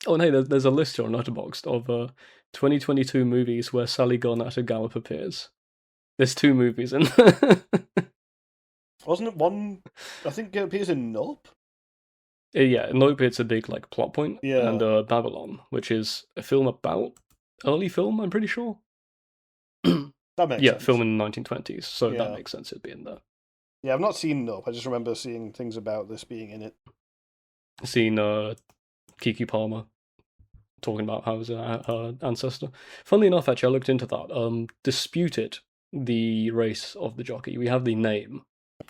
Oh, and hey, there's a list here on Letterboxd of 2022 movies where Sally Garnett Gallop appears. There's 2 movies in there. Wasn't it one? I think it appears in Nope. Yeah, Nope, it's a big like plot point. Yeah. And Babylon, which is a film about early film, I'm pretty sure. That makes Yeah, sense. film in the 1920s, so Yeah. that makes sense it'd be in there. Yeah, I've not seen Nope. I just remember seeing things about this being in it. Seen Kiki Palmer talking about how it was her ancestor. Funnily enough, actually, I looked into that. Disputed the race of the jockey. We have the name.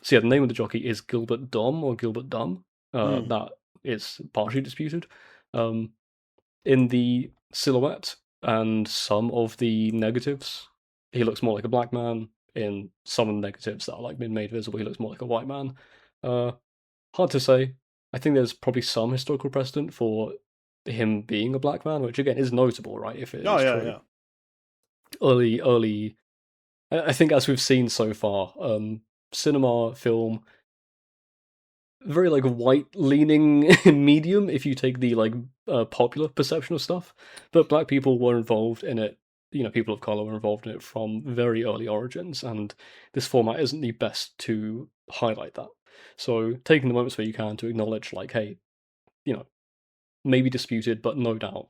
So yeah, the name of the jockey is Gilbert Dom or Gilbert Dumb. That is partially disputed. In the silhouette and some of the negatives, he looks more like a black man. In some of the negatives that are like been made visible, he looks more like a white man. Hard to say. I think there's probably some historical precedent for him being a black man, which again is notable, right? If it is true. Yeah. Early. I think as we've seen so far, cinema, film, very like white-leaning medium. If you take the like popular perception of stuff, but black people were involved in it. You know, people of color were involved in it from very early origins, and this format isn't the best to highlight that. So taking the moments where you can to acknowledge, like, hey, you know, maybe disputed, but no doubt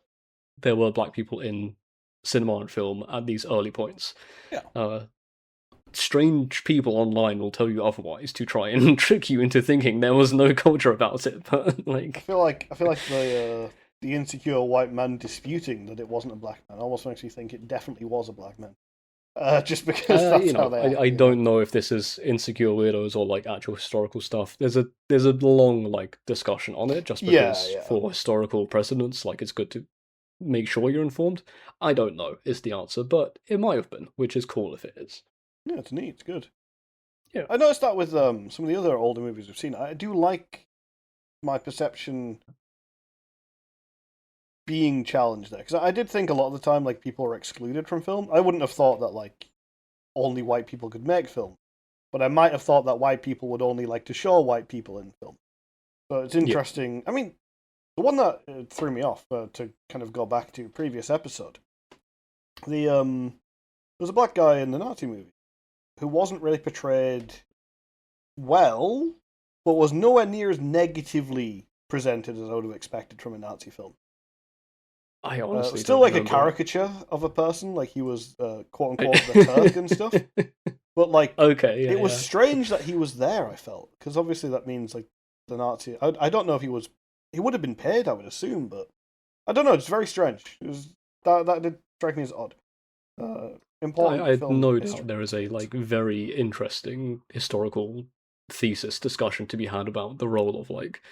there were black people in cinema and film at these early points. Yeah. Strange people online will tell you otherwise to try and trick you into thinking there was no culture about it. But like, I feel like the insecure white man disputing that it wasn't a black man almost makes me think it definitely was a black man. Just because that's you know, how they. I don't know if this is insecure weirdos or like actual historical stuff. There's a long like discussion on it just because for historical precedents, like it's good to make sure you're informed. I don't know is the answer, but it might have been, which is cool if it is. Yeah, it's neat. It's good. Yeah, I noticed that with some of the other older movies we've seen. I do like my perception being challenged there because I did think a lot of the time like people were excluded from film. I wouldn't have thought that like only white people could make film, but I might have thought that white people would only like to show white people in film. So it's interesting. Yeah. I mean, the one that threw me off to kind of go back to previous episode, there's a black guy in the Nazi movie who wasn't really portrayed well, but was nowhere near as negatively presented as I would have expected from a Nazi film. I honestly still like remember. A caricature of a person, like he was quote unquote the Turk and stuff. But like, it was strange that he was there. I felt because obviously that means like the Nazi. I don't know if he would have been paid. I would assume, but I don't know. It's very strange. It was that did strike me as odd. Important. I no doubt there is a like very interesting historical thesis discussion to be had about the role of like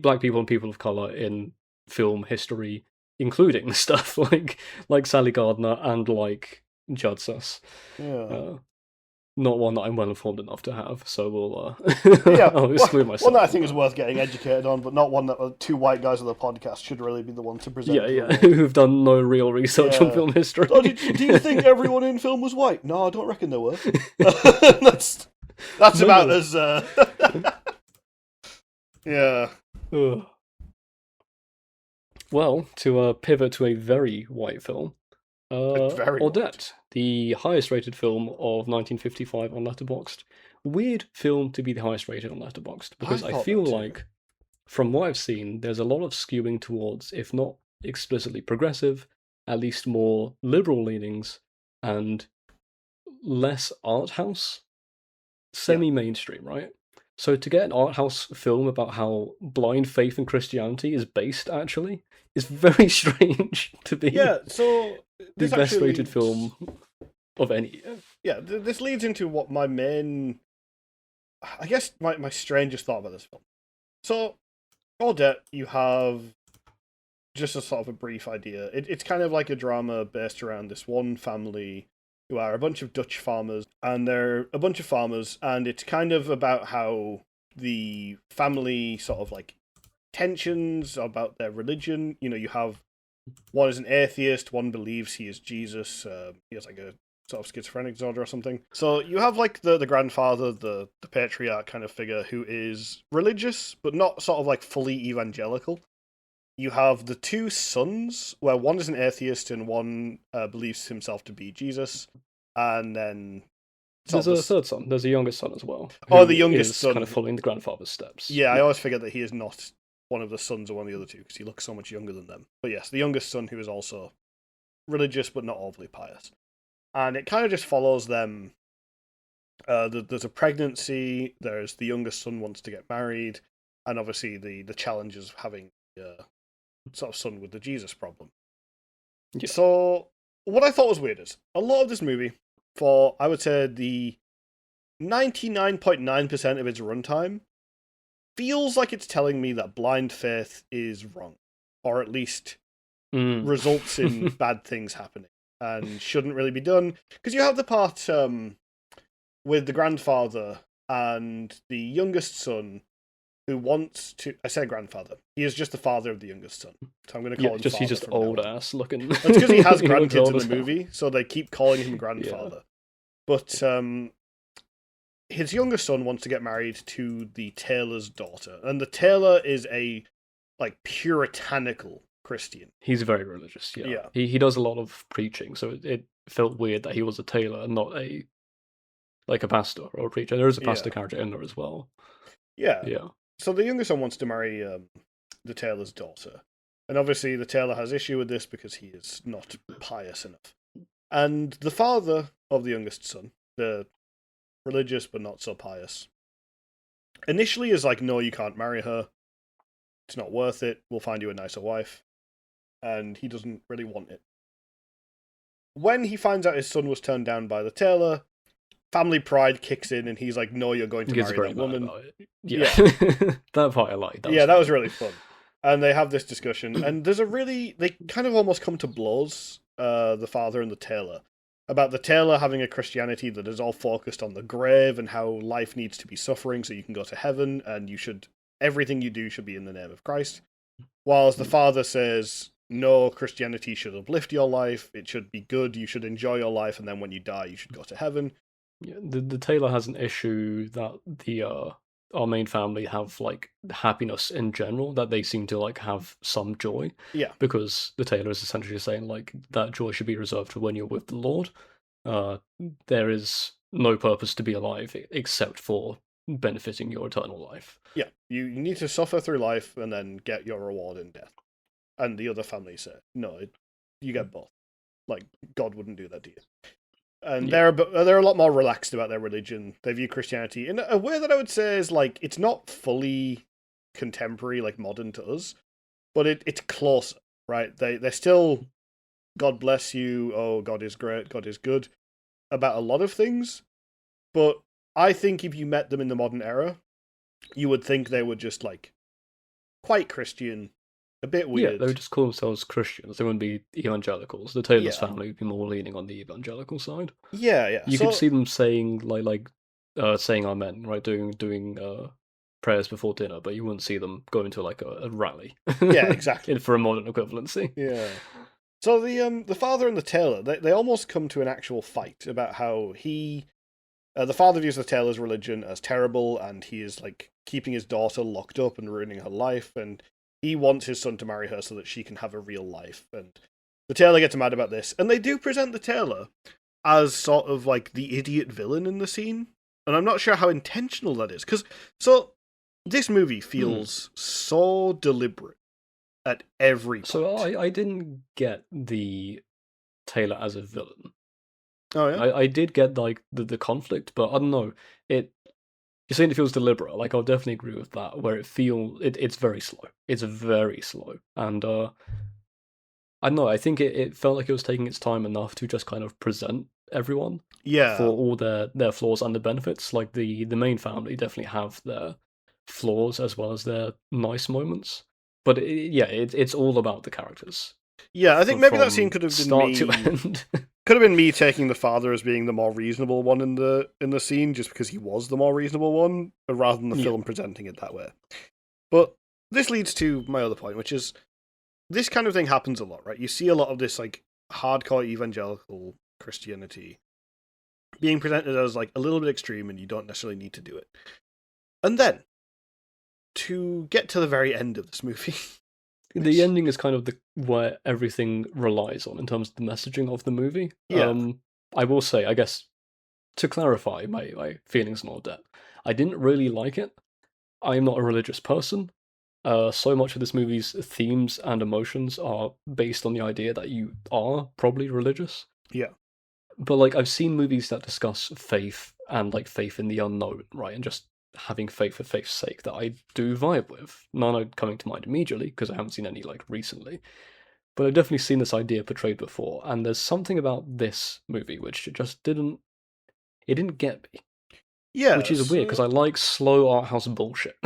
black people and people of color in film history, including stuff like Sally Gardner and like Judsus. Yeah. Not one that I'm well informed enough to have, so we'll I'll exclude myself. One that I think is worth getting educated on, but not one that 2 white guys on the podcast should really be the ones to present. Who've done no real research on film history. Oh, do you think everyone in film was white? No, I don't reckon there were. that's about as yeah. Ugh. Well, to pivot to a very white film, Ordet, the highest rated film of 1955 on Letterboxd. Weird film to be the highest rated on Letterboxd, because I feel like, from what I've seen, there's a lot of skewing towards, if not explicitly progressive, at least more liberal leanings, and less art house, semi-mainstream, right? So to get an art house film about how blind faith in Christianity is based, actually, is very strange to be so the best rated film of any year. Yeah, this leads into what my main... I guess my strangest thought about this film. So, Ordet, you have just a sort of a brief idea. It's kind of like a drama based around this one family who are a bunch of Dutch farmers, and they're a bunch of farmers, and it's kind of about how the family sort of like tensions about their religion. You know, you have one is an atheist, one believes he is Jesus. He has like a sort of schizophrenic disorder or something. So you have like the grandfather, the patriarch kind of figure who is religious, but not sort of like fully evangelical. You have the two sons, where one is an atheist and one believes himself to be Jesus, and then There's a third son. There's a youngest son as well, the who youngest is son. kind of following the grandfather's steps. Yeah, I always forget that he is not one of the sons of one of the other two because he looks so much younger than them. But yes, the youngest son who is also religious but not overly pious, and it kind of just follows them. There's a pregnancy. There's the youngest son wants to get married, and obviously the challenges of having sort of son with the Jesus problem. Yeah. So what I thought was weird is a lot of this movie, for I would say the 99.9% of its runtime, feels like it's telling me that blind faith is wrong, or at least results in bad things happening and shouldn't really be done. Because you have the part with the grandfather and the youngest son who wants to. I say grandfather. He is just the father of the youngest son. So I'm going to call him just father. He's just old ass looking. It's because he has He looks grandkids old in as the hell. movie, so they keep calling him grandfather. But his youngest son wants to get married to the tailor's daughter, and the tailor is a like puritanical Christian. He's very religious. Yeah. He does a lot of preaching, so it felt weird that he was a tailor and not a pastor or a preacher. There is a pastor character in there as well. Yeah. So the youngest son wants to marry the tailor's daughter, and obviously the tailor has issue with this because he is not pious enough. And the father of the youngest son, the religious but not so pious, initially is like, no, you can't marry her. It's not worth it. We'll find you a nicer wife. And he doesn't really want it. When he finds out his son was turned down by the tailor, family pride kicks in and he's like, no, you're going to marry that woman. Yeah. That part I liked. That was really fun. And they have this discussion, and they kind of almost come to blows, the father and the tailor, about the tailor having a Christianity that is all focused on the grave and how life needs to be suffering so you can go to heaven, and everything you do should be in the name of Christ. Whilst the father says, no, Christianity should uplift your life, it should be good, you should enjoy your life, and then when you die, you should go to heaven. Yeah, the tailor has an issue that our main family have like happiness in general, that they seem to like have some joy. Yeah. Because the tailor is essentially saying like that joy should be reserved for when you're with the Lord. There is no purpose to be alive except for benefiting your eternal life. Yeah, you need to suffer through life and then get your reward in death. And the other family say, no, you get both. Like, God wouldn't do that to you. And they're a lot more relaxed about their religion. They view Christianity in a way that I would say is like, it's not fully contemporary, like modern to us, but it's closer, right? They're still, God bless you, oh, God is great, God is good, about a lot of things. But I think if you met them in the modern era, you would think they were just like quite Christian, a bit weird. Yeah, they would just call themselves Christians. They wouldn't be evangelicals. The Taylor's family would be more leaning on the evangelical side. Yeah. You could see them saying saying amen, right? Doing prayers before dinner, but you wouldn't see them going to like a rally. Yeah, exactly. For a modern equivalency. Yeah. So the father and the tailor, they almost come to an actual fight about how the father views the tailor's religion as terrible, and he is like keeping his daughter locked up and ruining her life, and he wants his son to marry her so that she can have a real life. And the tailor gets mad about this, and they do present the tailor as sort of like the idiot villain in the scene, and I'm not sure how intentional that is, because this movie feels so deliberate at every point. So I didn't get the tailor as a villain. Oh yeah, I did get like the conflict, but I don't know. You're saying it feels deliberate. Like I'll definitely agree with that. Where it's very slow. It's very slow, and I don't know. I think it felt like it was taking its time enough to just kind of present everyone. Yeah. For all their flaws and the benefits. Like the main family definitely have their flaws as well as their nice moments. but it's all about the characters Yeah, I think maybe that scene from could have been start to me. end. Could have been me taking the father as being the more reasonable one in the scene, just because he was the more reasonable one, rather than the Yeah, film presenting it that way. But this leads to my other point, which is this kind of thing happens a lot, right? You see a lot of this like hardcore evangelical Christianity being presented as like a little bit extreme, and you don't necessarily need to do it. And then to get to the very end of this movie, the ending is kind of the where everything relies on in terms of the messaging of the movie. yeah, I will say, I guess, to clarify my feelings on Ordet, I didn't really like it. I am not a religious person. So much of this movie's themes and emotions are based on the idea that you are probably religious. yeah, But like I've seen movies that discuss faith and like faith in the unknown, right? And just having faith for faith's sake that I do vibe with. None are coming to mind immediately because I haven't seen any like recently. But I've definitely seen this idea portrayed before, and there's something about this movie which just didn't get me. Which yeah. is weird because So I like slow art house bullshit.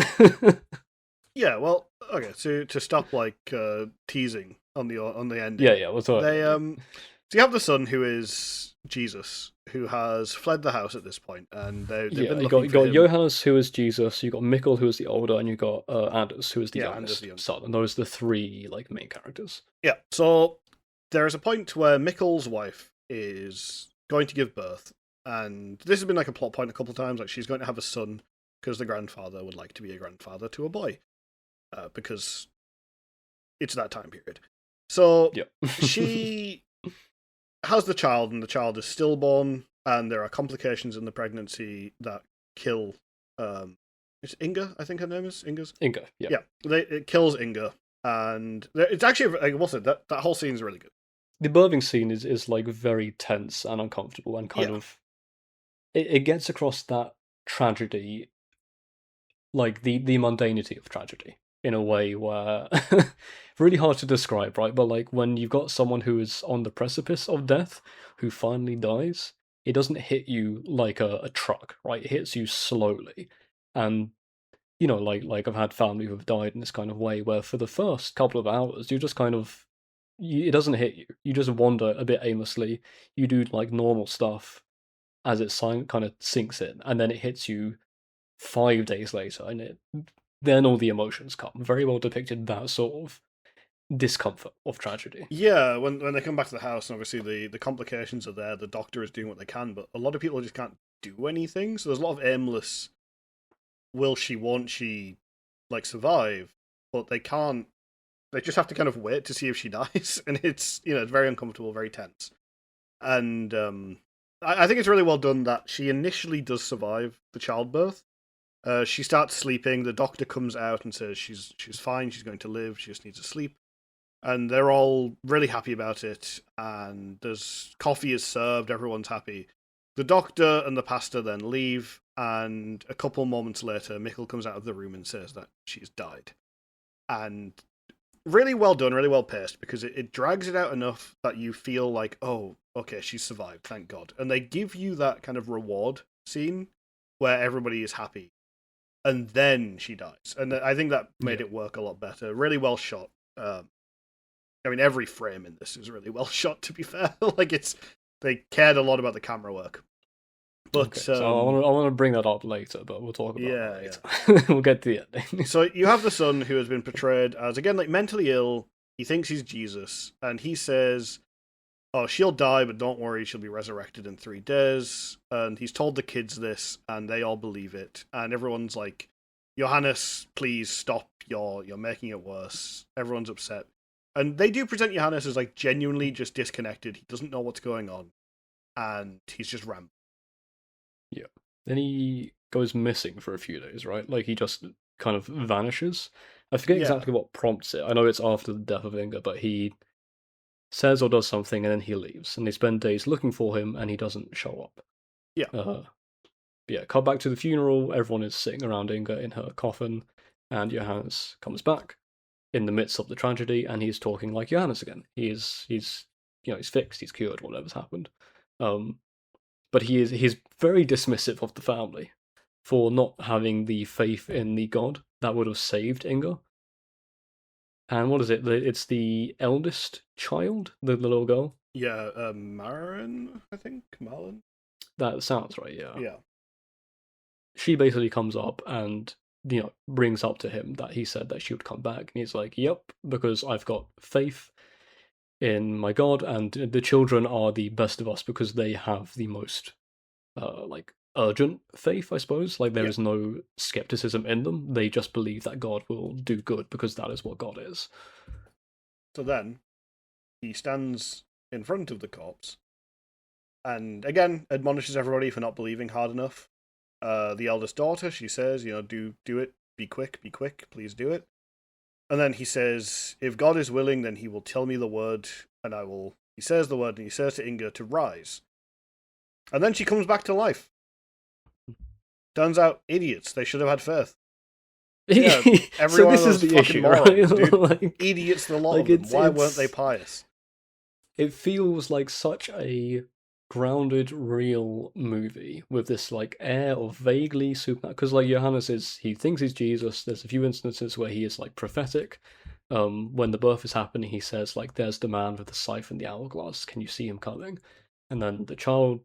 yeah, well, okay. To stop like teasing on the Yeah, ending, yeah, we'll talk they about it. so you have the son who is Jesus, who has fled the house at this point, and they've Yeah, been you got looking you for got him. Johannes who is Jesus, you got Mikkel who is the older, and you got Anders who is the Yeah, Anders youngest the young. son, and those are the three like main characters. Yeah, so there is a point where Mikkel's wife is going to give birth, and this has been like a plot point a couple of times. Like she's going to have a son because the grandfather would like to be a grandfather to a boy, because it's that time period. So Yep. she has the child, and the child is stillborn, and there are complications in the pregnancy that kill. It's Inga, I think her name is Inga's. Inga, yeah. Yeah, it kills Inga, and it's actually like what's it? That whole scene is really good. The birthing scene is like very tense and uncomfortable and kind Yeah, of it gets across that tragedy, like the mundanity of tragedy in a way where really hard to describe, right? But like when you've got someone who is on the precipice of death who finally dies, it doesn't hit you like a truck, right? It hits you slowly. And like I've had family who have died in this kind of way where for the first couple of hours you just kind of it doesn't hit you. You just wander a bit aimlessly. You do like normal stuff as it kind of sinks in, and then it hits you 5 days later, and then all the emotions come. Very well depicted that sort of discomfort of tragedy. yeah. When they come back to the house, and obviously the complications are there. The doctor is doing what they can, but a lot of people just can't do anything. So there's a lot of aimless. Will she? Won't she? Like survive? But they can't. They just have to kind of wait to see if she dies, and it's it's very uncomfortable, very tense. And I think it's really well done that she initially does survive the childbirth. She starts sleeping. The doctor comes out and says she's fine. She's going to live. She just needs to sleep. And they're all really happy about it. And there's coffee is served. Everyone's happy. The doctor and the pastor then leave. And a couple moments later, Mikkel comes out of the room and says that she's died. And really well done, really well paced, because it drags it out enough that you feel like, oh, okay, she's survived, thank God. And they give you that kind of reward scene where everybody is happy, and then she dies. And I think that made Yeah. it work a lot better. Really well shot. I mean, every frame in this is really well shot. To be fair, like they cared a lot about the camera work. But Okay, so I want to bring that up later, but we'll talk about yeah, that yeah. later. We'll get to the ending. So you have the son who has been portrayed as again like mentally ill. He thinks he's Jesus, and he says, "Oh, she'll die, but don't worry, she'll be resurrected in 3 days." And he's told the kids this, and they all believe it. And everyone's like, "Johannes, please stop! You're making it worse." Everyone's upset, and they do present Johannes as like genuinely just disconnected. He doesn't know what's going on, and he's just rambling. Yeah. Then he goes missing for a few days, right? Like he just kind of vanishes. I forget Yeah, exactly what prompts it. I know it's after the death of Inga, but he says or does something and then he leaves. And they spend days looking for him and he doesn't show up. yeah, Yeah, cut back to the funeral. Everyone is sitting around Inga in her coffin, and Johannes comes back in the midst of the tragedy, and he's talking like Johannes again. He's fixed, he's cured, whatever's happened. Um, but he's very dismissive of the family for not having the faith in the god that would have saved Inga. And what is it? It's the eldest child, the little girl. Yeah, Marin, I think Marlin. That sounds right. Yeah. Yeah, She basically comes up and brings up to him that he said that she would come back, and he's like, "Yep, because I've got faith in my God, and the children are the best of us because they have the most like urgent faith, I suppose. Like there yeah. is no skepticism in them. They just believe that God will do good because that is what God is." So then he stands in front of the corpse and again admonishes everybody for not believing hard enough. The eldest daughter, she says, do it, be quick, please do it. And then he says, if God is willing, then he will tell me the word, and I will. He says the word, and he says to Inga to rise. And then she comes back to life. Turns out, idiots. They should have had faith. Yeah, every So one of this is those the fucking issue, morons, right? dude. Like, Idiots, the lot like of them. it's Why weren't they it's pious? it feels like such a grounded, real movie with this like air of vaguely supernatural. Because like Johannes he thinks he's Jesus. There's a few instances where he is like prophetic. When the birth is happening, he says like, "There's the man with the scythe and the hourglass. Can you see him coming?" And then the child,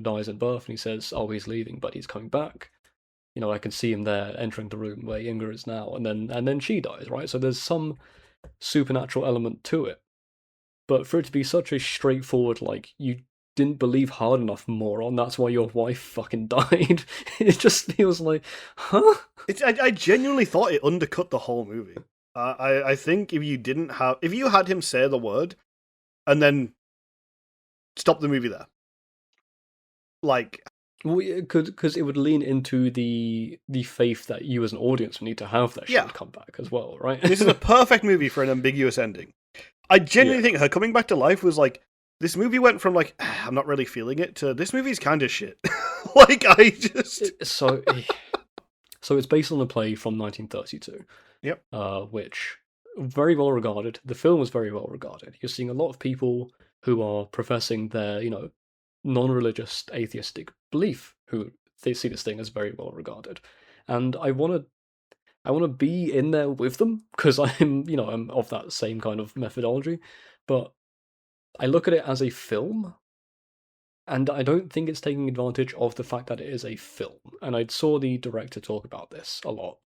dies in birth, and he says, "Oh, he's leaving, but he's coming back. I can see him there entering the room where Inga is now." And then she dies, right? So there's some supernatural element to it. But for it to be such a straightforward, like, you didn't believe hard enough, moron, that's why your wife fucking died, it just feels like, huh? I genuinely thought it undercut the whole movie. I think if you had him say the word and then stop the movie there, like, Well, because it would lean into the faith that you as an audience would need to have that she yeah, would come back as well, right? this is a perfect movie for an ambiguous ending. I genuinely Yeah. think her coming back to life was like, this movie went from like, I'm not really feeling it, to this movie's kind of shit. Like, I just. So it's based on a play from 1932, Yep. which very well regarded. The film was very well regarded. You're seeing a lot of people who are professing their, non-religious atheistic belief who they see this thing as very well regarded, and I want to be in there with them because I'm of that same kind of methodology, but I look at it as a film, and I don't think it's taking advantage of the fact that it is a film. And I saw the director talk about this a lot,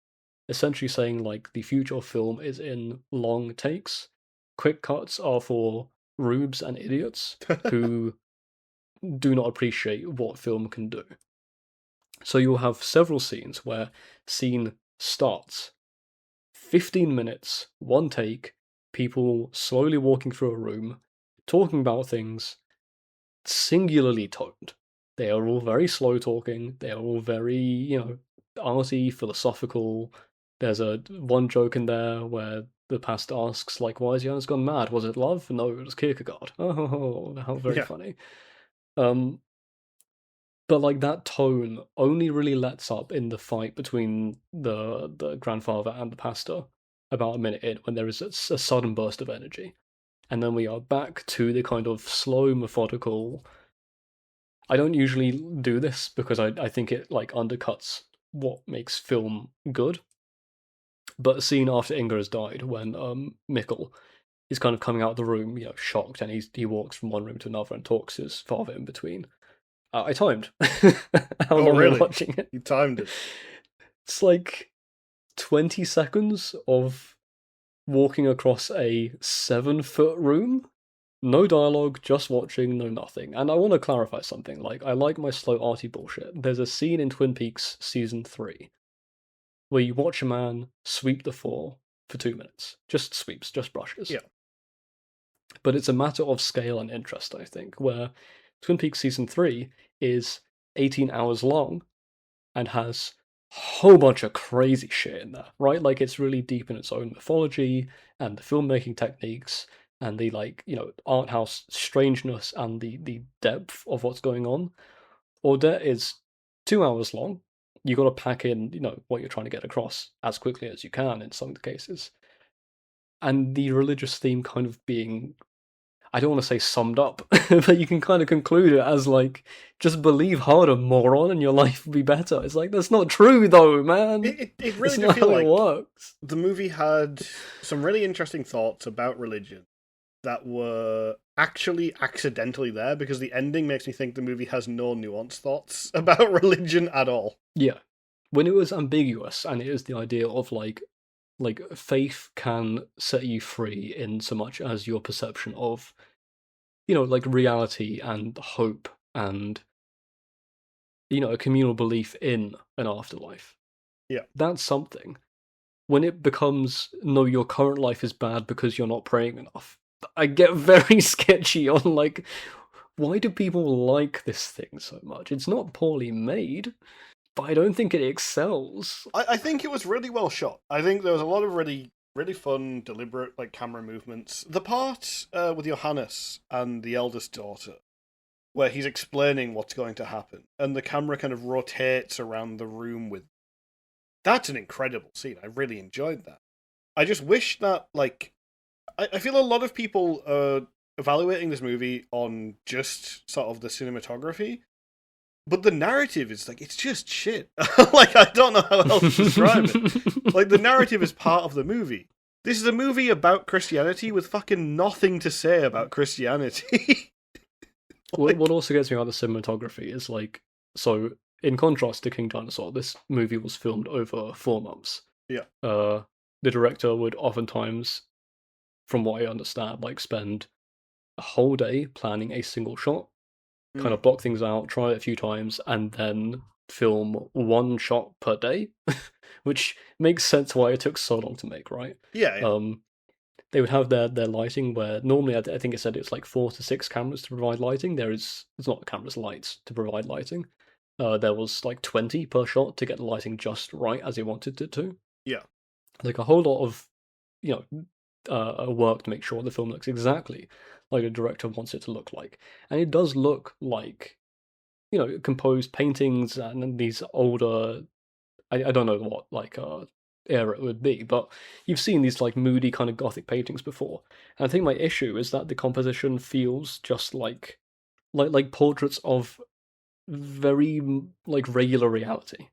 essentially saying like the future of film is in long takes. Quick cuts are for rubes and idiots who do not appreciate what film can do. So you'll have several scenes where scene starts, 15 minutes, one take, people slowly walking through a room, talking about things, singularly toned. They are all very slow talking. They are all very, arty, philosophical. There's a one joke in there where the pastor asks, like, "Why has Jonas gone mad? Was it love? No, it was Kierkegaard." Oh, how very Yeah. funny. Um, but like that tone only really lets up in the fight between the grandfather and the pastor about a minute in, when there is a sudden burst of energy, and then we are back to the kind of slow, methodical. I don't usually do this because I think it like undercuts what makes film good. But a scene after Inga has died, when Mikkel is kind of coming out of the room, shocked, and he walks from one room to another and talks to his father in between. I timed how Oh, long we're really? watching it. You timed it. It's like 20 seconds of walking across a 7-foot room. No dialogue, just watching, no nothing. And I want to clarify something. Like, I like my slow arty bullshit. There's a scene in Twin Peaks season 3 where you watch a man sweep the floor for 2 minutes. Just sweeps, just brushes. Yeah. But it's a matter of scale and interest, I think, where Twin Peaks season 3 is 18 hours long and has a whole bunch of crazy shit in there, right? Like, it's really deep in its own mythology and the filmmaking techniques and the, like, art house strangeness and the depth of what's going on. Ordet is 2 hours long. You got to pack in, what you're trying to get across as quickly as you can in some cases. And the religious theme kind of being, I don't want to say summed up, but you can kind of conclude it as like, just believe harder, moron, and your life will be better. It's like, that's not true though, man. It really That's did not feel how it like works. the movie had some really interesting thoughts about religion that were actually accidentally there, because the ending makes me think the movie has no nuanced thoughts about religion at all. Yeah. When it was ambiguous, and it is the idea of like faith can set you free in so much as your perception of, like reality and hope and, a communal belief in an afterlife. Yeah. That's something. When it becomes, no, your current life is bad because you're not praying enough, I get very sketchy on, like, why do people like this thing so much? It's not poorly made, but I don't think it excels. I think it was really well shot. I think there was a lot of really, really fun, deliberate like camera movements. The part with Johannes and the eldest daughter, where he's explaining what's going to happen, and the camera kind of rotates around the room with. That's an incredible scene. I really enjoyed that. I just wish that, like, I feel a lot of people are evaluating this movie on just sort of the cinematography, but the narrative is like, it's just shit. Like, I don't know how else to describe it. Like, the narrative is part of the movie. This is a movie about Christianity with fucking nothing to say about Christianity. Like, what also gets me about the cinematography is like, so in contrast to King Dinosaur, this movie was filmed over 4 months. Yeah. The director would oftentimes, from what I understand, like spend a whole day planning a single shot, kind of block things out, try it a few times, and then film one shot per day, which makes sense why it took so long to make, right? Yeah. They would have their lighting where normally I think it said it's like 4 to 6 cameras to provide lighting. It's not cameras, lights to provide lighting. There was like 20 per shot to get the lighting just right as he wanted it to. Yeah. Like a whole lot of, work to make sure the film looks exactly like a director wants it to look like. And it does look like, composed paintings and then these older, I don't know what like era it would be, but you've seen these like moody kind of gothic paintings before. And I think my issue is that the composition feels just like portraits of very like regular reality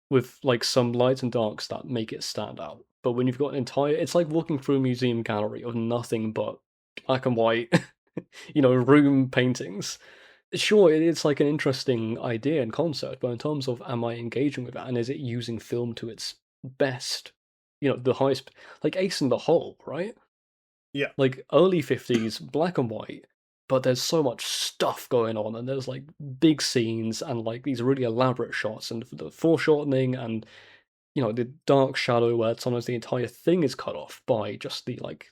with like some lights and darks that make it stand out. But when you've got an entire, it's like walking through a museum gallery of nothing but black and white, room paintings. Sure, it's like an interesting idea and concept, but in terms of am I engaging with that and is it using film to its best, the highest, like Ace in the Hole, right? Yeah. Like early 50s, black and white, but there's so much stuff going on, and there's like big scenes and like these really elaborate shots, and the foreshortening, and the dark shadow where sometimes the entire thing is cut off by just the like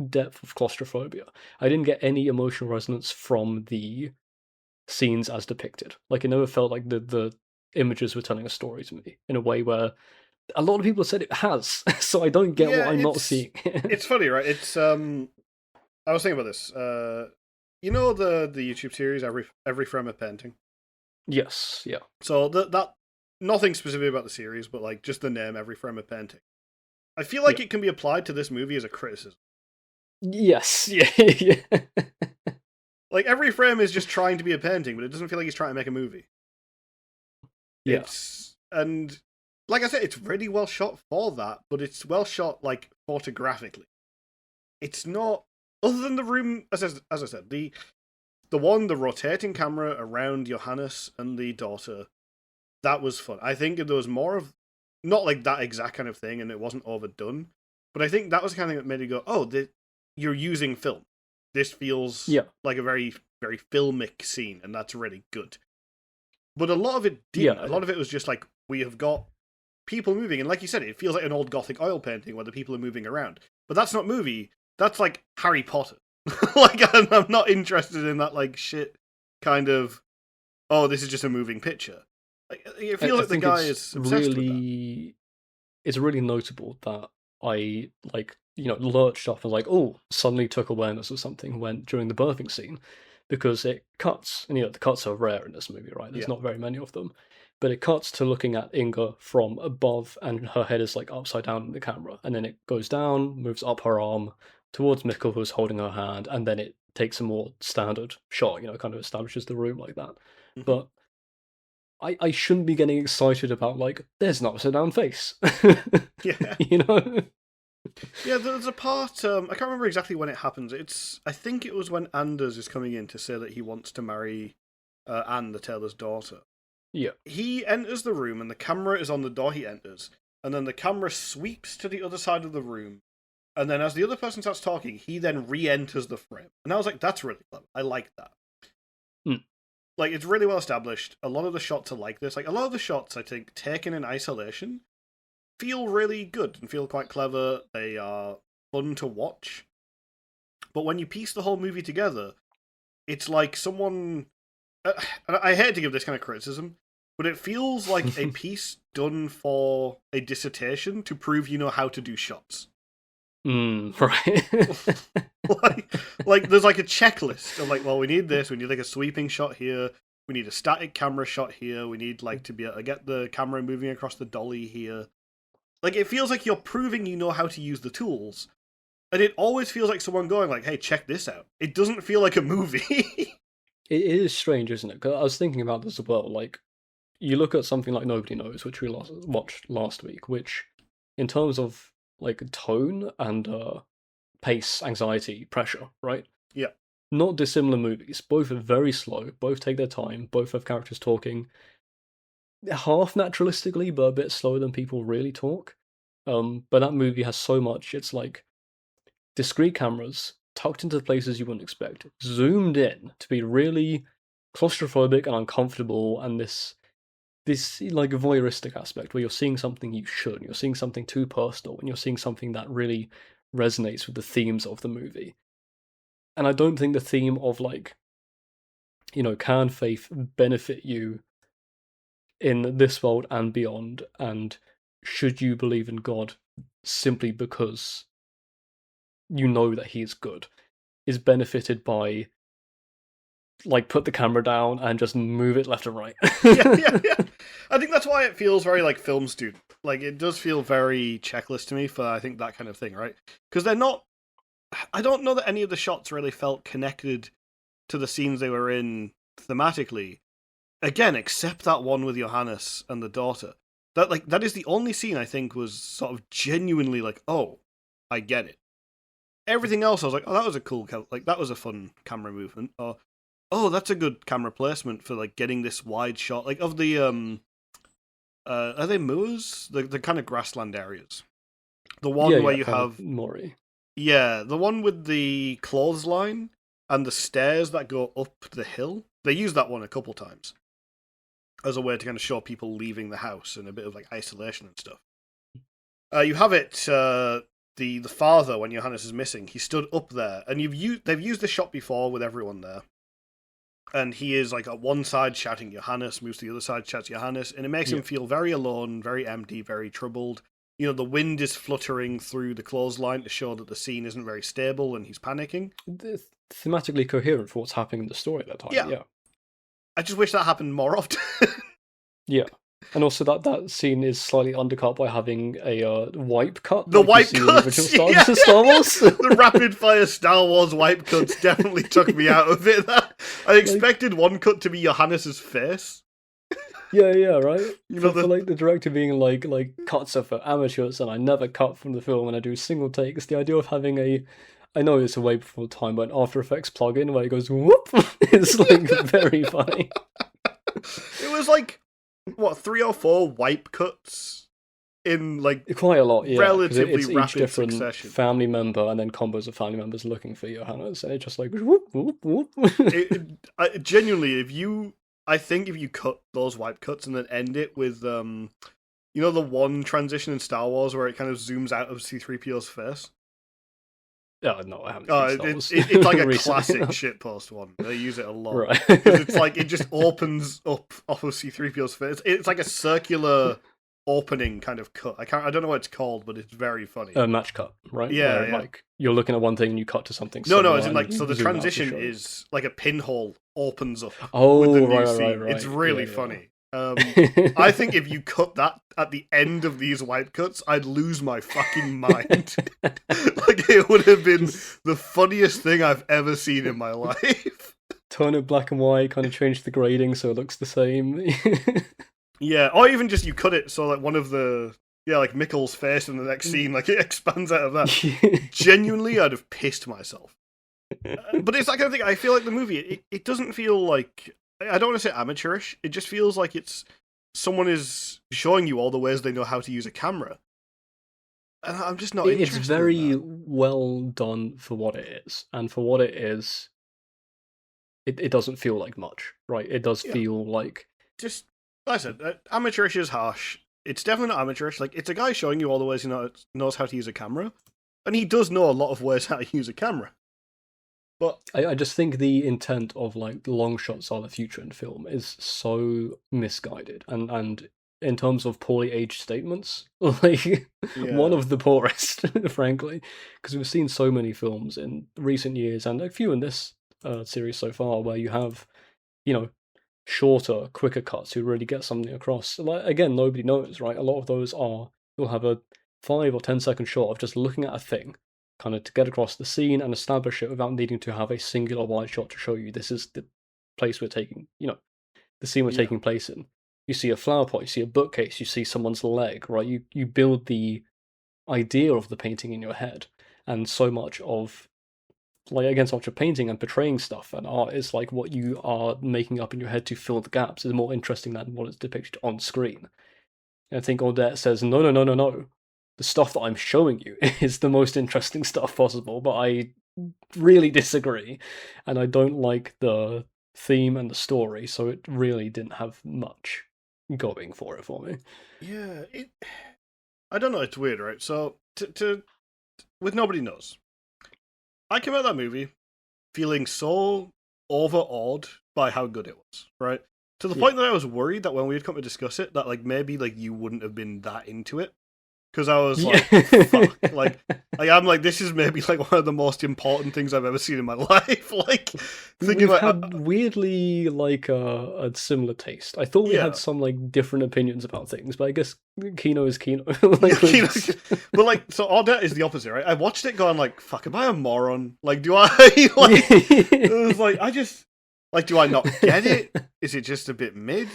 depth of claustrophobia. I didn't get any emotional resonance from the scenes as depicted. Like it never felt like the images were telling a story to me in a way where a lot of people said it has. So I don't get what I'm not seeing. It's funny, right? It's I was thinking about this. You know the YouTube series Every Frame a Painting? Yes, yeah. So that nothing specific about the series, but like just the name Every Frame a Painting. I feel like it can be applied to this movie as a criticism. Yes, yeah. Like every frame is just trying to be a painting, but it doesn't feel like he's trying to make a movie. Yeah. And like I said, it's really well shot for that, but it's well shot like photographically. It's not, other than the room, as I said, the rotating camera around Johannes and the daughter, that was fun. I think there was more of, not like that exact kind of thing, and it wasn't overdone, but I think that was the kind of thing that made you go, oh, you're using film. This feels like a very, very filmic scene, and that's really good. But a lot of it didn't. A lot of it was just like, we have got people moving, and like you said, it feels like an old Gothic oil painting where the people are moving around. But that's not movie. That's like Harry Potter. Like, I'm not interested in that like shit kind of, oh, this is just a moving picture. Like, it feels like the guy is obsessed with that. It's really notable that I like, lurched off and like, oh, suddenly took awareness of something went during the birthing scene, because it cuts, and the cuts are rare in this movie, right? There's not very many of them, but it cuts to looking at Inga from above, and her head is like upside down in the camera, and then it goes down, moves up her arm, towards Mikkel, who's holding her hand, and then it takes a more standard shot, kind of establishes the room like that. Mhm. But I shouldn't be getting excited about, like, there's an upside down face. Yeah. You know? Yeah, there's a part, I can't remember exactly when it happens. I think it was when Anders is coming in to say that he wants to marry Anne, the tailor's daughter. Yeah. He enters the room and the camera is on the door he enters, and then the camera sweeps to the other side of the room, and then as the other person starts talking, he then re-enters the frame. And I was like, that's really clever. I like that. Mm. Like, it's really well established. A lot of the shots are like this. Like, a lot of the shots, I think, taken in isolation, feel really good and feel quite clever. They are fun to watch. But when you piece the whole movie together, it's like someone... I hate to give this kind of criticism, but it feels like a piece done for a dissertation to prove you know how to do shots. Right. like there's like a checklist of like, well, we need this, we need like a sweeping shot here, we need a static camera shot here, we need like to be able to get the camera moving across the dolly here. Like, it feels like you're proving you know how to use the tools, and it always feels like someone going like, hey, check this out. It doesn't feel like a movie. It is strange, isn't it? Because I was thinking about this as well. Like, you look at something like Nobody Knows, which we watched last week, which, in terms of like tone and pace, anxiety, pressure, right? Yeah. Not dissimilar movies. Both are very slow. Both take their time. Both have characters talking half naturalistically, but a bit slower than people really talk. But that movie has so much. It's like discrete cameras tucked into places you wouldn't expect, zoomed in to be really claustrophobic and uncomfortable, and this like voyeuristic aspect where you're seeing something you shouldn't, you're seeing something too personal, and you're seeing something that really resonates with the themes of the movie. And I don't think the theme of like, can faith benefit you in this world and beyond, and should you believe in God simply because you know that he is good, is benefited by like put the camera down and just move it left and right. yeah. I think that's why it feels very like film student. Like, it does feel very checklist to me for, I think, that kind of thing, right? Because they're not... I don't know that any of the shots really felt connected to the scenes they were in thematically. Again, except that one with Johannes and the daughter. That is the only scene I think was sort of genuinely like, oh, I get it. Everything else, I was like, oh, that was a cool, that was a fun camera movement. Or, oh, that's a good camera placement for like getting this wide shot, like of the are they moors? The kind of grassland areas. The one where you have Mori. Yeah, the one with the clothesline and the stairs that go up the hill. They use that one a couple times as a way to kind of show people leaving the house and a bit of like isolation and stuff. You have it. The father, when Johannes is missing, he stood up there, and they've used this shot before with everyone there, and he is like at one side shouting Johannes, moves to the other side, shouts Johannes, and it makes him feel very alone, very empty, very troubled. The wind is fluttering through the clothesline to show that the scene isn't very stable, and he's panicking. Thematically coherent for what's happening in the story at that time. Yeah. I just wish that happened more often. Yeah. And also that scene is slightly undercut by having a wipe cut. The wipe cuts! Star Wars. The rapid fire Star Wars wipe cuts definitely took me out of it. I expected one cut to be Johannes's face. Yeah, right? For like the director being like cuts are for amateurs, and I never cut from the film and I do single takes. The idea of having I know it's a way before time, but an After Effects plugin where it goes whoop is like very funny. It was like, what, 3 or 4 wipe cuts in like quite a lot, yeah. Relatively it's rapid each different succession. Family member and then combos of family members looking for Johannes, and it's just like whoop whoop whoop. Genuinely, I think if you cut those wipe cuts and then end it with the one transition in Star Wars where it kind of zooms out of C-3PO's face. Oh, no, I haven't seen it's like a classic shitpost one. They use it a lot. Right. It's like, it just opens up off of C-3PO's face. It's like a circular opening kind of cut. I don't know what it's called, but it's very funny. A match cut, right? Yeah, where, yeah. like you're looking at one thing and you cut to something. No, as in like, so the transition is like a pinhole opens up. Oh, with the new right, scene. right. It's really funny. I think if you cut that at the end of these wipe cuts, I'd lose my fucking mind. Like, it would have been Just the funniest thing I've ever seen in my life. turn it black and white, kind of change the grading so it looks the same. Yeah, or even just you cut it so like one of the like Mikkel's face in the next scene, like it expands out of that. Genuinely, I'd have pissed myself. But it's that kind of thing. I feel like the movie, it doesn't feel like, I don't want to say amateurish. It just feels like it's someone is showing you all the ways they know how to use a camera, and I'm just not interested. It's very in that. well done for what it is, and for what it is, it doesn't feel like much, right? It does Yeah, feel like just like I said, amateurish is harsh. It's definitely not amateurish. Like, it's a guy showing you all the ways he knows how to use a camera, and he does know a lot of ways how to use a camera. But I just think the intent of like long shots are the future in film is so misguided, and in terms of poorly aged statements, like one yeah, of the poorest, frankly, because we've seen so many films in recent years and a few in this series so far where you have, you know, shorter, quicker cuts who really get something across. Like, again, nobody knows, right? A lot of those are you'll have a 5 or 10 second shot of just looking at a thing, kind of to get across the scene and establish it without needing to have a singular wide shot to show you this is the place we're taking, the scene we're yeah, taking place in. You see a flower pot, you see a bookcase, you see someone's leg, right? You build the idea of the painting in your head, and so much of like again, so much of painting and portraying stuff and art is like what you are making up in your head to fill the gaps is more interesting than what is depicted on screen. And I think Ordet says, no, no, no, no, no. The stuff that I'm showing you is the most interesting stuff possible, but I really disagree. And I don't like the theme and the story, so it really didn't have much going for it for me. yeah. I don't know. It's weird, right? So to with Nobody Knows, I came out of that movie feeling so overawed by how good it was, right? To the Yeah. point that I was worried that when we had come to discuss it, that like maybe like you wouldn't have been that into it, because I was Yeah. like, fuck, I'm like, this is maybe like one of the most important things I've ever seen in my life. Like, thinking We've like, had weirdly like a similar taste. I thought we yeah, had some like different opinions about things, but I guess Kino is Kino. yeah, Like we're just but like, so Ordet is the opposite, right? I watched it going like, fuck, am I a moron? Like, do I like? It was like, I just like, do I not get it? Is it just a bit mid?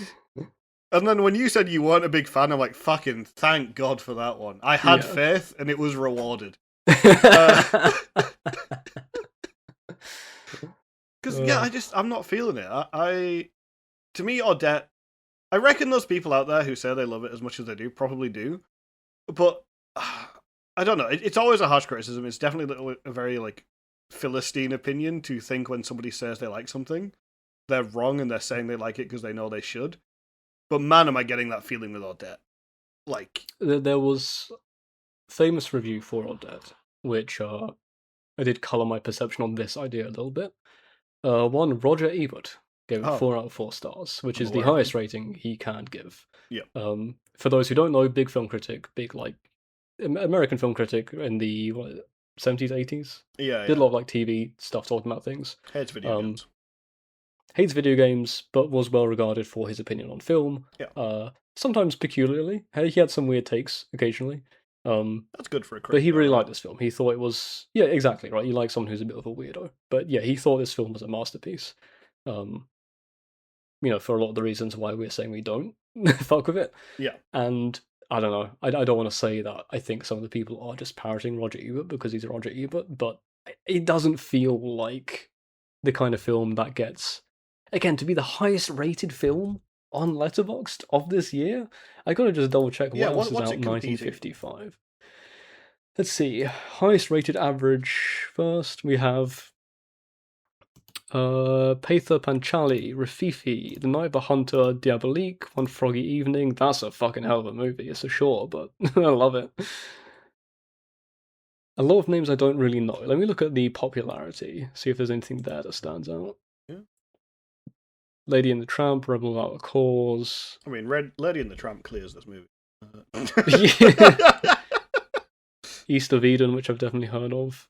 And then when you said you weren't a big fan, I'm like, fucking thank God for that one. I had yeah. faith and it was rewarded. Because, yeah, I'm not feeling it. To me, Odette, I reckon those people out there who say they love it as much as they do probably do. But, I don't know. It's always a harsh criticism. It's definitely a very, like, Philistine opinion to think when somebody says they like something, they're wrong and they're saying they like it because they know they should. But man, am I getting that feeling with Odette. Like, There was famous review for Ordet, which I did colour my perception on this idea a little bit. One, Roger Ebert gave it 4 out of 4 stars, which I'm is the aware of highest him. rating he can give. Yeah. For those who don't know, big film critic, big like American film critic in the 70s, 80s. Yeah, Did a yeah. lot of like TV stuff talking about things. Hates video games. Hates video games, but was well regarded for his opinion on film. Yeah. Sometimes peculiarly. He had some weird takes occasionally. That's good for a But critic, he though, really right? liked this film. He thought it was, yeah, exactly right. You like someone who's a bit of a weirdo, but yeah, he thought this film was a masterpiece. Um, for a lot of the reasons why we're saying we don't fuck with it. Yeah. And I don't know. I don't want to say that I think some of the people are just parroting Roger Ebert because he's Roger Ebert, but it doesn't feel like the kind of film that gets, again, to be the highest rated film on Letterboxd of this year. I gotta just double check Yeah, what else is what's out it in competing? 1955. Let's see. Highest rated average first. We have Pather Panchali, Rafifi, The Night of the Hunter, Diabolique, One Froggy Evening. That's a fucking hell of a movie. It's a short, but I love it. A lot of names I don't really know. Let me look at the popularity, see if there's anything there that stands out. Yeah. Lady and the Tramp, Rebel Without a Cause. I mean, Lady and the Tramp clears this movie. East of Eden, which I've definitely heard of.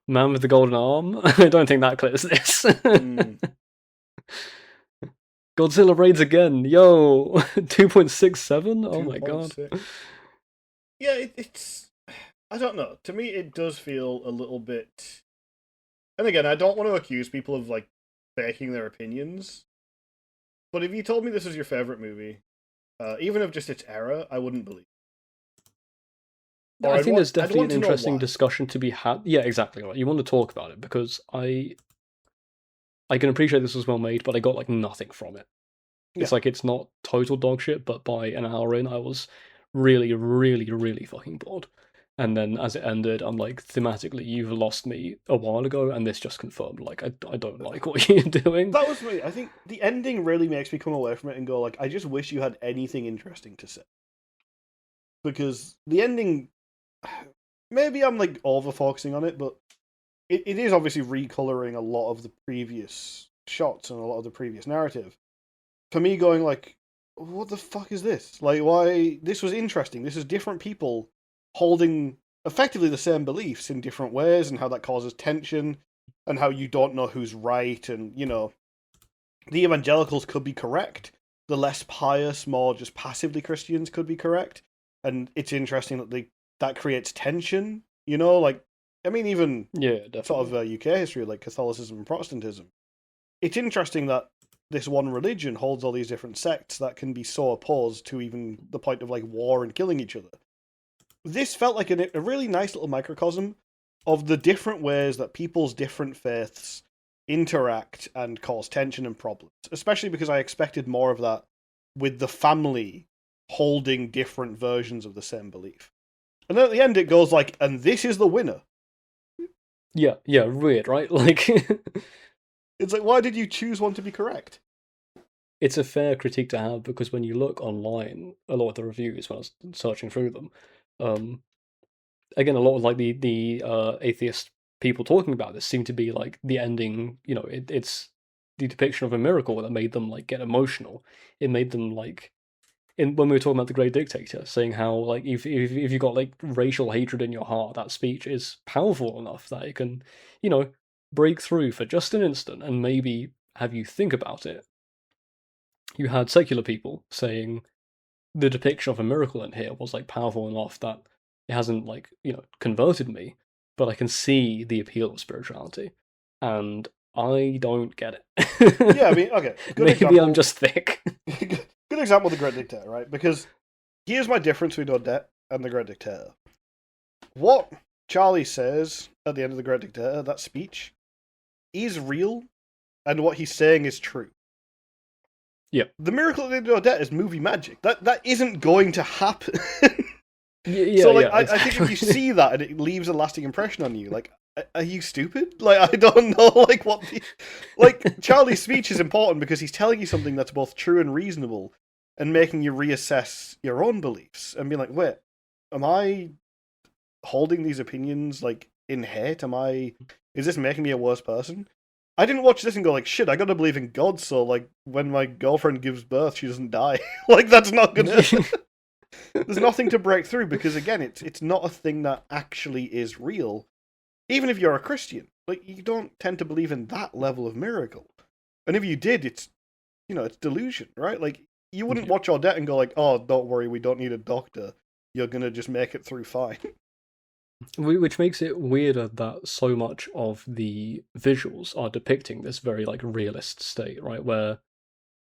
Man with the Golden Arm. I don't think that clears this. Godzilla raids again. Yo, 2.67. Oh my god. 2.6. Yeah, it's. I don't know. To me, it does feel a little bit. And again, I don't want to accuse people of like faking their opinions. But if you told me this was your favorite movie, even of just its era, I wouldn't believe. Or I think there's I'd definitely want an to know interesting why. discussion to be had. Yeah, exactly right. You want to talk about it because I can appreciate this was well made, but I got like nothing from it. Yeah. It's like it's not total dog shit, but by an hour in, I was really, really, really fucking bored. And then as it ended, I'm like, thematically, you've lost me a while ago, and this just confirmed, like, I don't like what you're doing. That was me. I think the ending really makes me come away from it and go like, I just wish you had anything interesting to say. Because the ending, maybe I'm like over focusing on it, but it is obviously recoloring a lot of the previous shots and a lot of the previous narrative. For me, going like, what the fuck is this? Like, why? This was interesting. This is different people holding effectively the same beliefs in different ways, and how that causes tension, and how you don't know who's right, and the evangelicals could be correct. The less pious, more just passively Christians could be correct. And it's interesting that that creates tension. Like I mean, even Yeah, sort definitely. of UK history, like Catholicism and Protestantism. It's interesting that this one religion holds all these different sects that can be so opposed to even the point of like war and killing each other. This felt like a really nice little microcosm of the different ways that people's different faiths interact and cause tension and problems, especially because I expected more of that with the family holding different versions of the same belief. And then at the end, it goes like, and this is the winner. Yeah, yeah, weird, right? Like, It's like, why did you choose one to be correct? it's a fair critique to have because when you look online, a lot of the reviews when I was searching through them, um, again, a lot of like the atheist people talking about this seem to be like the ending. It's the depiction of a miracle that made them like get emotional. It made them like when we were talking about the Great Dictator, saying how like if you got like racial hatred in your heart, that speech is powerful enough that it can, you know, break through for just an instant and maybe have you think about it. You had secular people saying the depiction of a miracle in here was like powerful enough that it hasn't like converted me, but I can see the appeal of spirituality, and I don't get Yeah, I it. mean, okay, good Maybe I'm example. just thick. Good example of the Great Dictator, right? Because here's my difference between Ordet and the Great Dictator. What Charlie says at the end of the Great Dictator, that speech, is real, and what he's saying is true. Yeah, The miracle at the end of Ordet is movie magic. That isn't going to happen. yeah, So, like, yeah, I think if you exactly. see that and it leaves a lasting impression on you, like, are you stupid? Like, I don't know, like, like, Charlie's speech is important because he's telling you something that's both true and reasonable and making you reassess your own beliefs and be like, wait, am I holding these opinions, like, in hate? Is this making me a worse person? I didn't watch this and go, like, shit, I gotta believe in God, so, like, when my girlfriend gives birth, she doesn't die. Like, that's not gonna. There's nothing to break through because again, it's not a thing that actually is real. Even if you're a Christian, like you don't tend to believe in that level of miracle. And if you did, it's delusion, right? Like you wouldn't Yeah. watch Ordet and go like, "Oh, don't worry, we don't need a doctor. You're gonna just make it through fine." Which makes it weirder that so much of the visuals are depicting this very like realist state, right? Where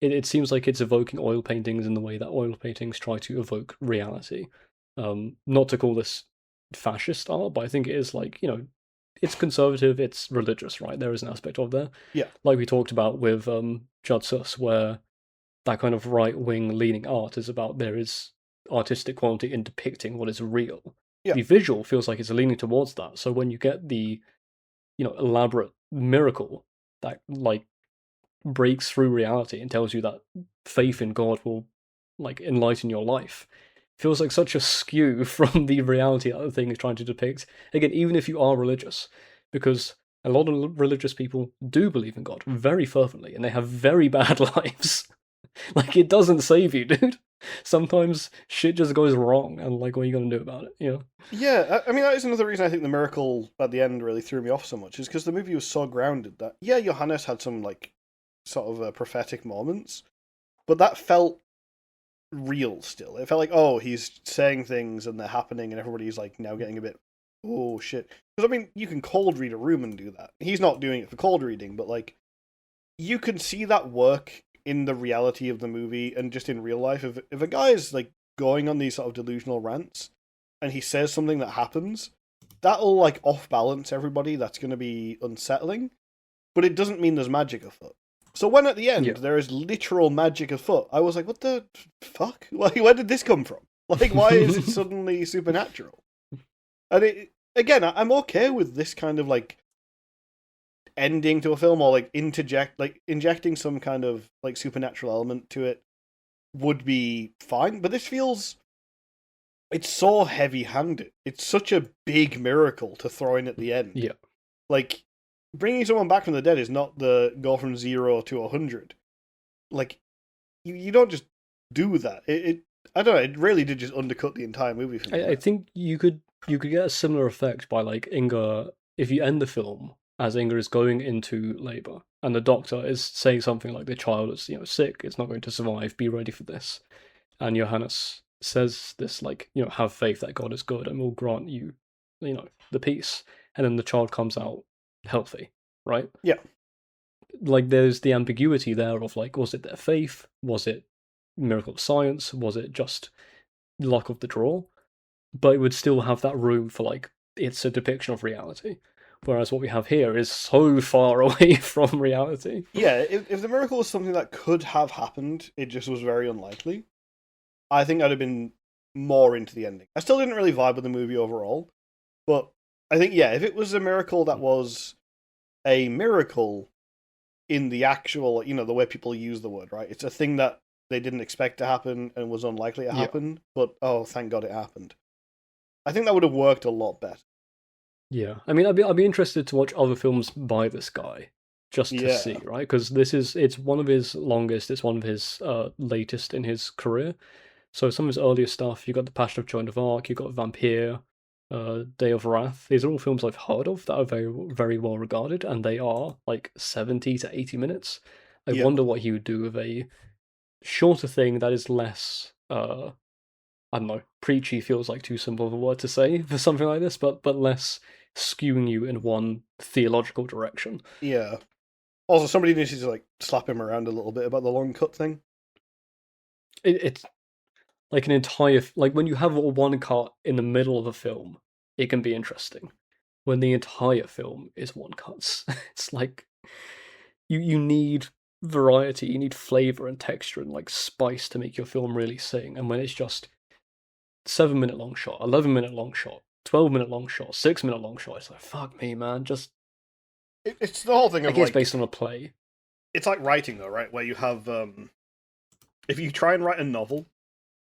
it seems like it's evoking oil paintings in the way that oil paintings try to evoke reality. Not to call this fascist art, but I think it is like, it's conservative, it's religious, right? There is an aspect of there. Yeah, Like we talked about with Judsus, where that kind of right wing leaning art is about there is artistic quality in depicting what is real. yeah, The visual feels like it's leaning towards that. So when you get the, elaborate miracle that like breaks through reality and tells you that faith in God will like enlighten your life. Feels like such a skew from the reality that the thing is trying to depict. Again, even if you are religious, because a lot of religious people do believe in God very fervently, and they have very bad lives. Like it doesn't save you, dude. Sometimes shit just goes wrong, and like, what are you gonna do about it? yeah. I mean, that is another reason I think the miracle at the end really threw me off so much, is because the movie was so grounded that yeah, Johannes had some like sort of prophetic moments, but that felt real still. It felt like, oh, he's saying things and they're happening, and everybody's like now getting a bit, oh shit. Because I mean, you can cold read a room and do that. He's not doing it for cold reading, but like you can see that work in the reality of the movie and just in real life. If a guy is like going on these sort of delusional rants and he says something that happens, that'll like off balance everybody. That's going to be unsettling, but it doesn't mean there's magic afoot. So when at the end Yeah. there is literal magic afoot, I was like, "What the fuck? Like, where did this come from? Like, why is it suddenly supernatural?" And I'm okay with this kind of like ending to a film, or like injecting some kind of like supernatural element to it would be fine. But this feels it's so heavy-handed. It's such a big miracle to throw in at the end. Yeah. Like, bringing someone back from the dead is not the go from 0 to 100. Like, you don't just do that. I don't know. It really did just undercut the entire movie for me. I think you could get a similar effect by like Inga if you end the film as Inga is going into labor and the doctor is saying something like the child is sick, it's not going to survive, be ready for this, and Johannes says this like have faith that God is good and will grant you the peace, and then the child comes out healthy, right? Yeah. Like there's the ambiguity there of like, was it their faith? Was it miracle of science? Was it just luck of the draw? But it would still have that room for like it's a depiction of reality. Whereas what we have here is so far away from reality. Yeah, if the miracle was something that could have happened, it just was very unlikely. I think I'd have been more into the ending. I still didn't really vibe with the movie overall, but I think, yeah, if it was a miracle that was a miracle in the actual, the way people use the word, right? It's a thing that they didn't expect to happen and was unlikely to happen, but oh, thank God it happened. I think that would have worked a lot better. Yeah, I mean, I'd be interested to watch other films by this guy, just to see, right? Because it's one of his longest, it's one of his latest in his career. So some of his earlier stuff, you got The Passion of Joan of Arc, you got Vampire, Day of Wrath. These are all films I've heard of that are very, very well regarded, and they are like 70 to 80 minutes. I wonder what he would do with a shorter thing that is less I don't know, preachy feels like too simple of a word to say for something like this, but less skewing you in one theological direction. Yeah. Also, somebody needs to like slap him around a little bit about the long cut thing. It's like an entire like when you have one cut in the middle of a film, it can be interesting. When the entire film is one cuts, it's like you need variety, you need flavor and texture and like spice to make your film really sing. And when it's just 7 minute long shot, 11 minute long shot, 12 minute long shot, 6 minute long shot, it's like fuck me, man. Just it's the whole thing of I guess like based on a play. It's like writing though, right? Where you have if you try and write a novel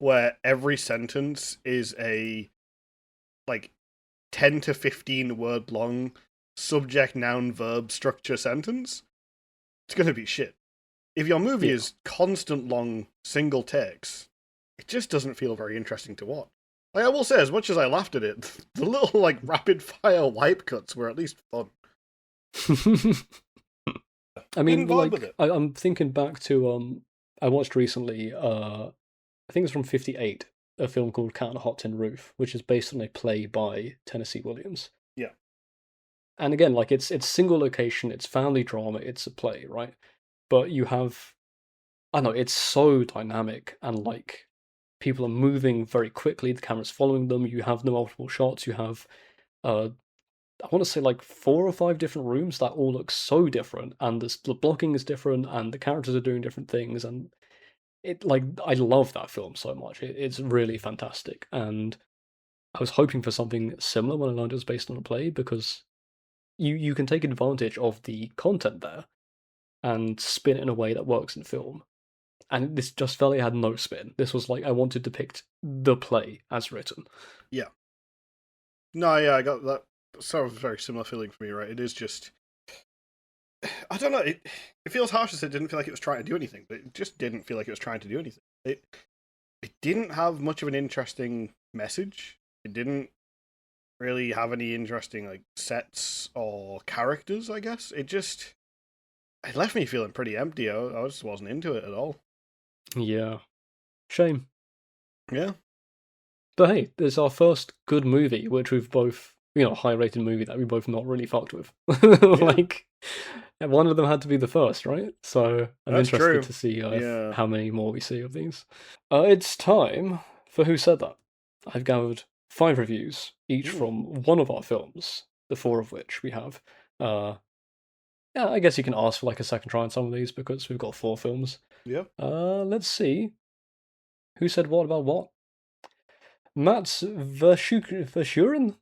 where every sentence is a like 10 to 15 word long subject noun verb structure sentence, it's going to be shit. If your movie is constant long single takes, it just doesn't feel very interesting to watch. Like I will say, as much as I laughed at it, the little like rapid fire wipe cuts were at least fun. I mean, vibe with it. I'm thinking back to I watched recently I think it's from '58, a film called Cat on a Hot Tin Roof, which is based on a play by Tennessee Williams. Yeah. And again, like it's single location, it's family drama, it's a play, right? But you have I don't know, it's so dynamic and like people are moving very quickly, the camera's following them, you have the multiple shots, you have I want to say like 4 or 5 different rooms that all look so different, and the blocking is different, and the characters are doing different things, and it like I love that film so much. It's really fantastic, and I was hoping for something similar when I learned it was based on a play because you can take advantage of the content there and spin it in a way that works in film. And this just felt like it had no spin. This was like I want to depict the play as written. Yeah. No, yeah, I got that. Sort of very similar feeling for me, right? It is just, I don't know. It feels harsh to say it didn't feel like it was trying to do anything, but it just didn't feel like it was trying to do anything. It didn't have much of an interesting message. It didn't really have any interesting like sets or characters. I guess it left me feeling pretty empty. I just wasn't into it at all. Yeah. Shame. Yeah. But hey, it's our first good movie, which we've both, high-rated movie that we both not really fucked with. Like, one of them had to be the first, right? So I'm That's interested true. to see Yeah. how many more we see of these. It's time for Who Said That? I've gathered 5 reviews, each Ooh. from one of our films, the 4 of which we have. Yeah, I guess you can ask for like a second try on some of these because we've got 4 films. Yeah. Let's see. Who said what about what? Mats Verschuren?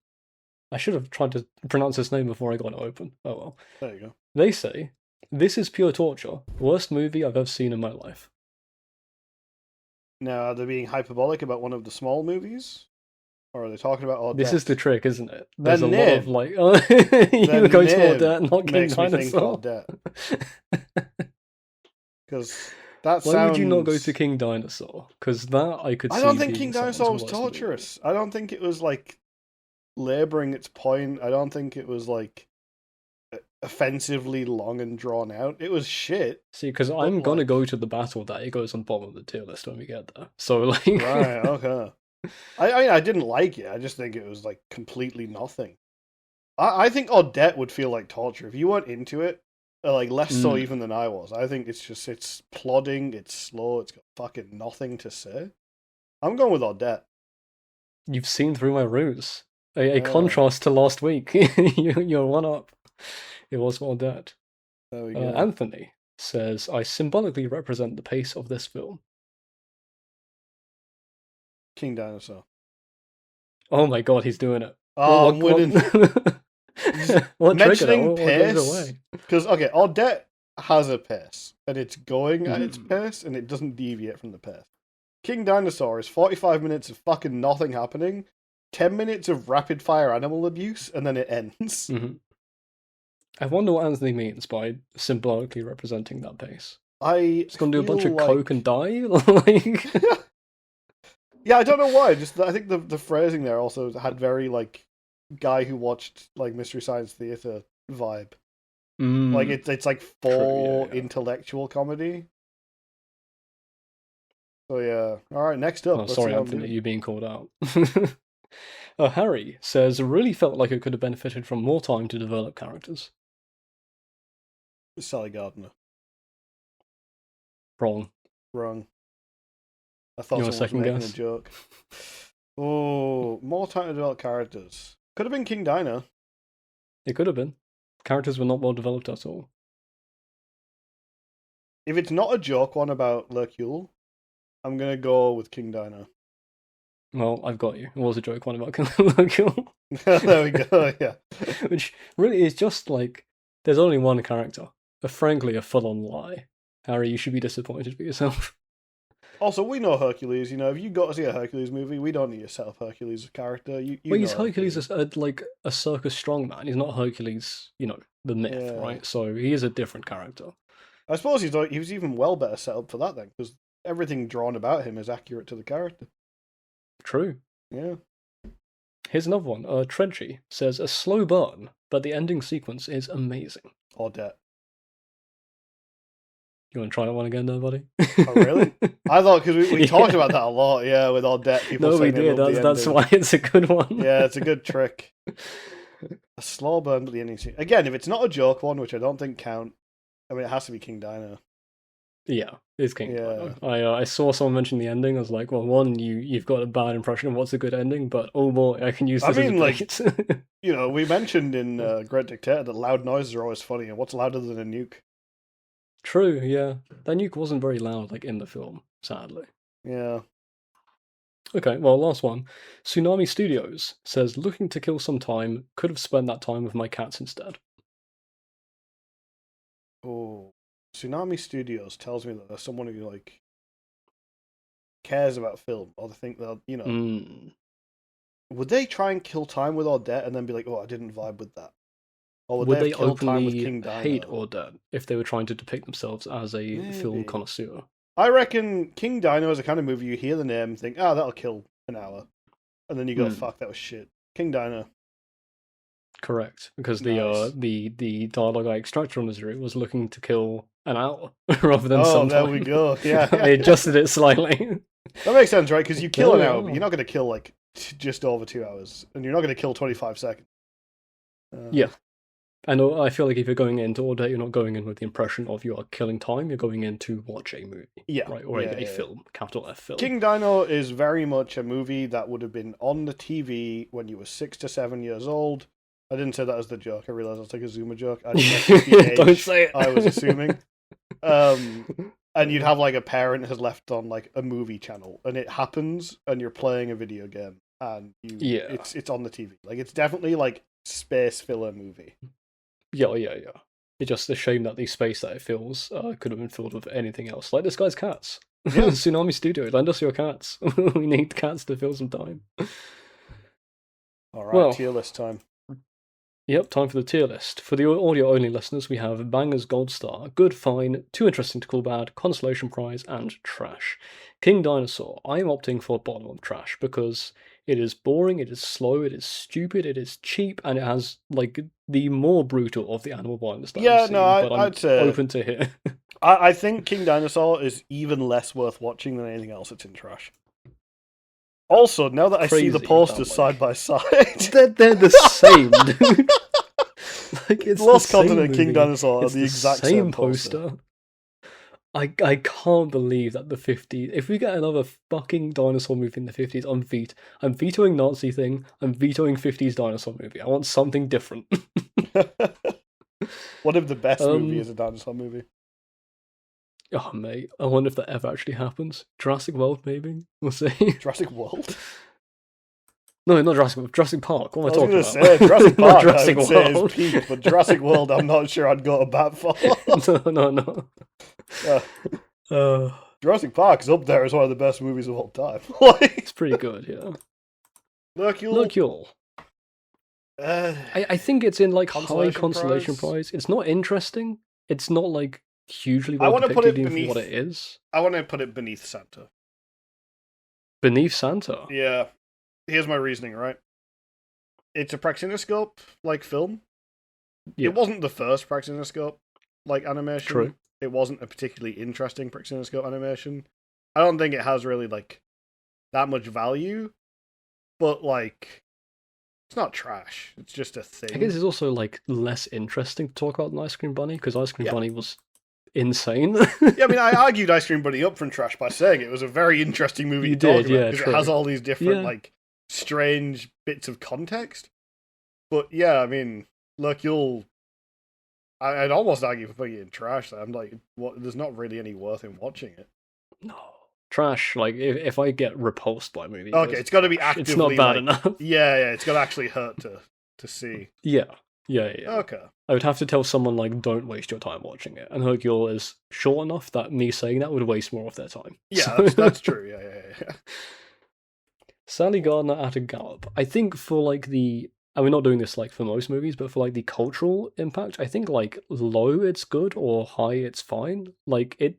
I should have tried to pronounce his name before I got it open. Oh well. There you go. They say, this is pure torture. Worst movie I've ever seen in my life. Now, are they being hyperbolic about one of the small movies? Or are they talking about Ordet? This is the trick, isn't it? Their There's a lot of name. like, oh, you were going to Ordet, not King makes me think Dinosaur. Ordet. Because that Why sounds... would you not go to King Dinosaur? Because that I could see. I don't think being King Dinosaur was someone's worst movie. torturous. I don't think it was like laboring its point. I don't think it was like offensively long and drawn out. It was shit. See, because I'm gonna like... go to the battle that it goes on bottom of the tier list when we get there. So like, right, okay. I mean, I didn't like it. I just think it was like completely nothing. I think Ordet would feel like torture if you weren't into it. Like less so even than I was. I think it's plodding, it's slow, it's got fucking nothing to say. I'm going with Ordet. You've seen through my ruse. A contrast to last week. You're one up. It was Ordet. There we go. Anthony says, I symbolically represent the pace of this film. King Dinosaur. Oh my god, he's doing it. Oh, I'm winning. What mentioning pace? Because, okay, Ordet has a pace, and it's going at its pace, and it doesn't deviate from the pace. King Dinosaur is 45 minutes of fucking nothing happening, 10 minutes of rapid-fire animal abuse, and then it ends. I wonder what Anthony means by symbolically representing that pace. He's gonna do a bunch of coke and die? Like... Yeah, I don't know why. Just I think the phrasing there also had very like guy who watched like Mystery Science Theater vibe. Like it's like intellectual comedy. So yeah. All right, next up. Oh, sorry, Anthony, you being called out. Harry says, really felt like it could have benefited from more time to develop characters. Sally Gardner. Wrong. I thought someone was making a joke. Oh, more time to develop characters. Could have been King Dino. It could have been. Characters were not well developed at all. If it's not a joke one about Lurkule, I'm going to go with King Dino. Well, I've got you. It was a joke one about Lurkule. There we go, yeah. Which really is just like, there's only one character. Frankly, a full-on lie. Harry, you should be disappointed with yourself. Also, we know Hercules. You know, if you got to see a Hercules movie, we don't need to set up Hercules as a character. Well, he's Hercules as like a circus strongman. He's not Hercules, the myth, right? So he is a different character. I suppose he was even well better set up for that then, because everything drawn about him is accurate to the character. True. Yeah. Here's another one. Trenchy says, a slow burn, but the ending sequence is amazing. Ordet. You want to try that one again, there, buddy? Oh, really? I thought, because we talked about that a lot, yeah, with Ordet. No, we did. That's why it's a good one. Yeah, it's a good trick. A slow burn, but the ending sequence. Again, if it's not a joke one, which I don't think count, I mean, it has to be King Dino. Yeah, it's King Dino. I saw someone mention the ending. I was like, well, one, you've got a bad impression of what's a good ending, but oh boy, I can use this as a bait. We mentioned in Great Dictator that loud noises are always funny, and what's louder than a nuke? True, yeah. That nuke wasn't very loud, like, in the film, sadly. Yeah. Okay, well, last one. Tsunami Studios says, looking to kill some time, could have spent that time with my cats instead. Oh. Tsunami Studios tells me that there's someone who, like, cares about film, or they think they'll, Would they try and kill time with Ordet and then be like, oh, I didn't vibe with that? Or would they openly hate Ordet if they were trying to depict themselves as a film connoisseur? I reckon King Dino is a kind of movie you hear the name and think, that'll kill an hour. And then you go, fuck, that was shit. King Dino. Correct, because Nice. the dialogue I extracted from the route was looking to kill an hour rather than Oh, some there we time. go. Yeah, I yeah, yeah. adjusted it slightly. That makes sense, right? Because you There kill an we hour, but are. you're not going to kill like just over 2 hours, and you're not going to kill 25 seconds. Yeah. And I feel like if you're going into Ordet, you're not going in with the impression of you are killing time. You're going in to watch a movie, Yeah, right, or yeah, a yeah. film, capital F film. King Dino is very much a movie that would have been on the TV when you were 6 to 7 years old. I didn't say that as the joke. I realized I was like a Zoomer joke. I that's just the age Don't say it. I was assuming. And you'd have like a parent has left on like a movie channel, and it happens, and you're playing a video game, and Yeah. it's on the TV. Like it's definitely like space filler movie. Yeah. It's just a shame that the space that it fills could have been filled with anything else. Like this guy's cats. Yeah. Tsunami Studio, lend us your cats. We need cats to fill some time. All right, Well, tier list time. Yep, time for the tier list. For the audio-only listeners, we have Bangers Gold Star, Good Fine, Too Interesting to Call Bad, Consolation Prize, and Trash. King Dinosaur, I am opting for bottom of trash because it is boring, it is slow, it is stupid, it is cheap, and it has like the more brutal of the animal violence that Yeah, I've seen, no, but I'm I'd say open to hear. I think King Dinosaur is even less worth watching than anything else that's in trash. Also, now that I see the Crazy, posters that, side by side, they're the same, dude. Like it's Lost the same Continent and King movie. Dinosaur are It's the exact same poster. I can't believe that the 50s. If we get another fucking dinosaur movie in the 50s, I'm vetoing Nazi thing. I'm vetoing 50s dinosaur movie. I want something different. What if the best movie is a dinosaur movie? Oh mate, I wonder if that ever actually happens. Jurassic World, maybe. We'll see. Jurassic World? No, not Jurassic World. Jurassic Park. What am I talking about? Say Jurassic Not Park. Jurassic I would say World. is peak, but Jurassic World, I'm not sure I'd go to bat for. No. Jurassic Park is up there as one of the best movies of all time. It's pretty good, yeah. Lurkule. I think it's in like high consolation Prize? prize. It's not interesting. It's not like hugely I well want to put it depicted even beneath for what it is. I want to put it beneath Santa. Beneath Santa. Yeah. Here's my reasoning, right? It's a Praxinoscope like film. Yeah. It wasn't the first Praxinoscope like animation. True. It wasn't a particularly interesting Praxinoscope animation. I don't think it has really like that much value, but like it's not trash. It's just a thing. I guess it's also like less interesting to talk about than Ice Cream Bunny because Ice Cream Bunny was insane. Yeah, I mean, I argued Ice Cream Bunny up from trash by saying it was a very interesting movie You to talk did, about yeah, because true. it has all these different Yeah. like strange bits of context. But yeah, I mean, look, I'd almost argue for putting it in trash. I'm like, what? There's not really any worth in watching it. No. Trash, like if I get repulsed by a movie. Okay, it's got to be trash. actively. It's not bad like, enough. Yeah, it's got to actually hurt to see. Yeah. Okay. I would have to tell someone like, don't waste your time watching it. And Hercule is short enough that me saying that would waste more of their time. Yeah, So- that's true. Yeah. Sally Gardner at a gallop. I think for like and we're not doing this like for most movies, but for like the cultural impact, I think like low it's good or high it's fine. Like it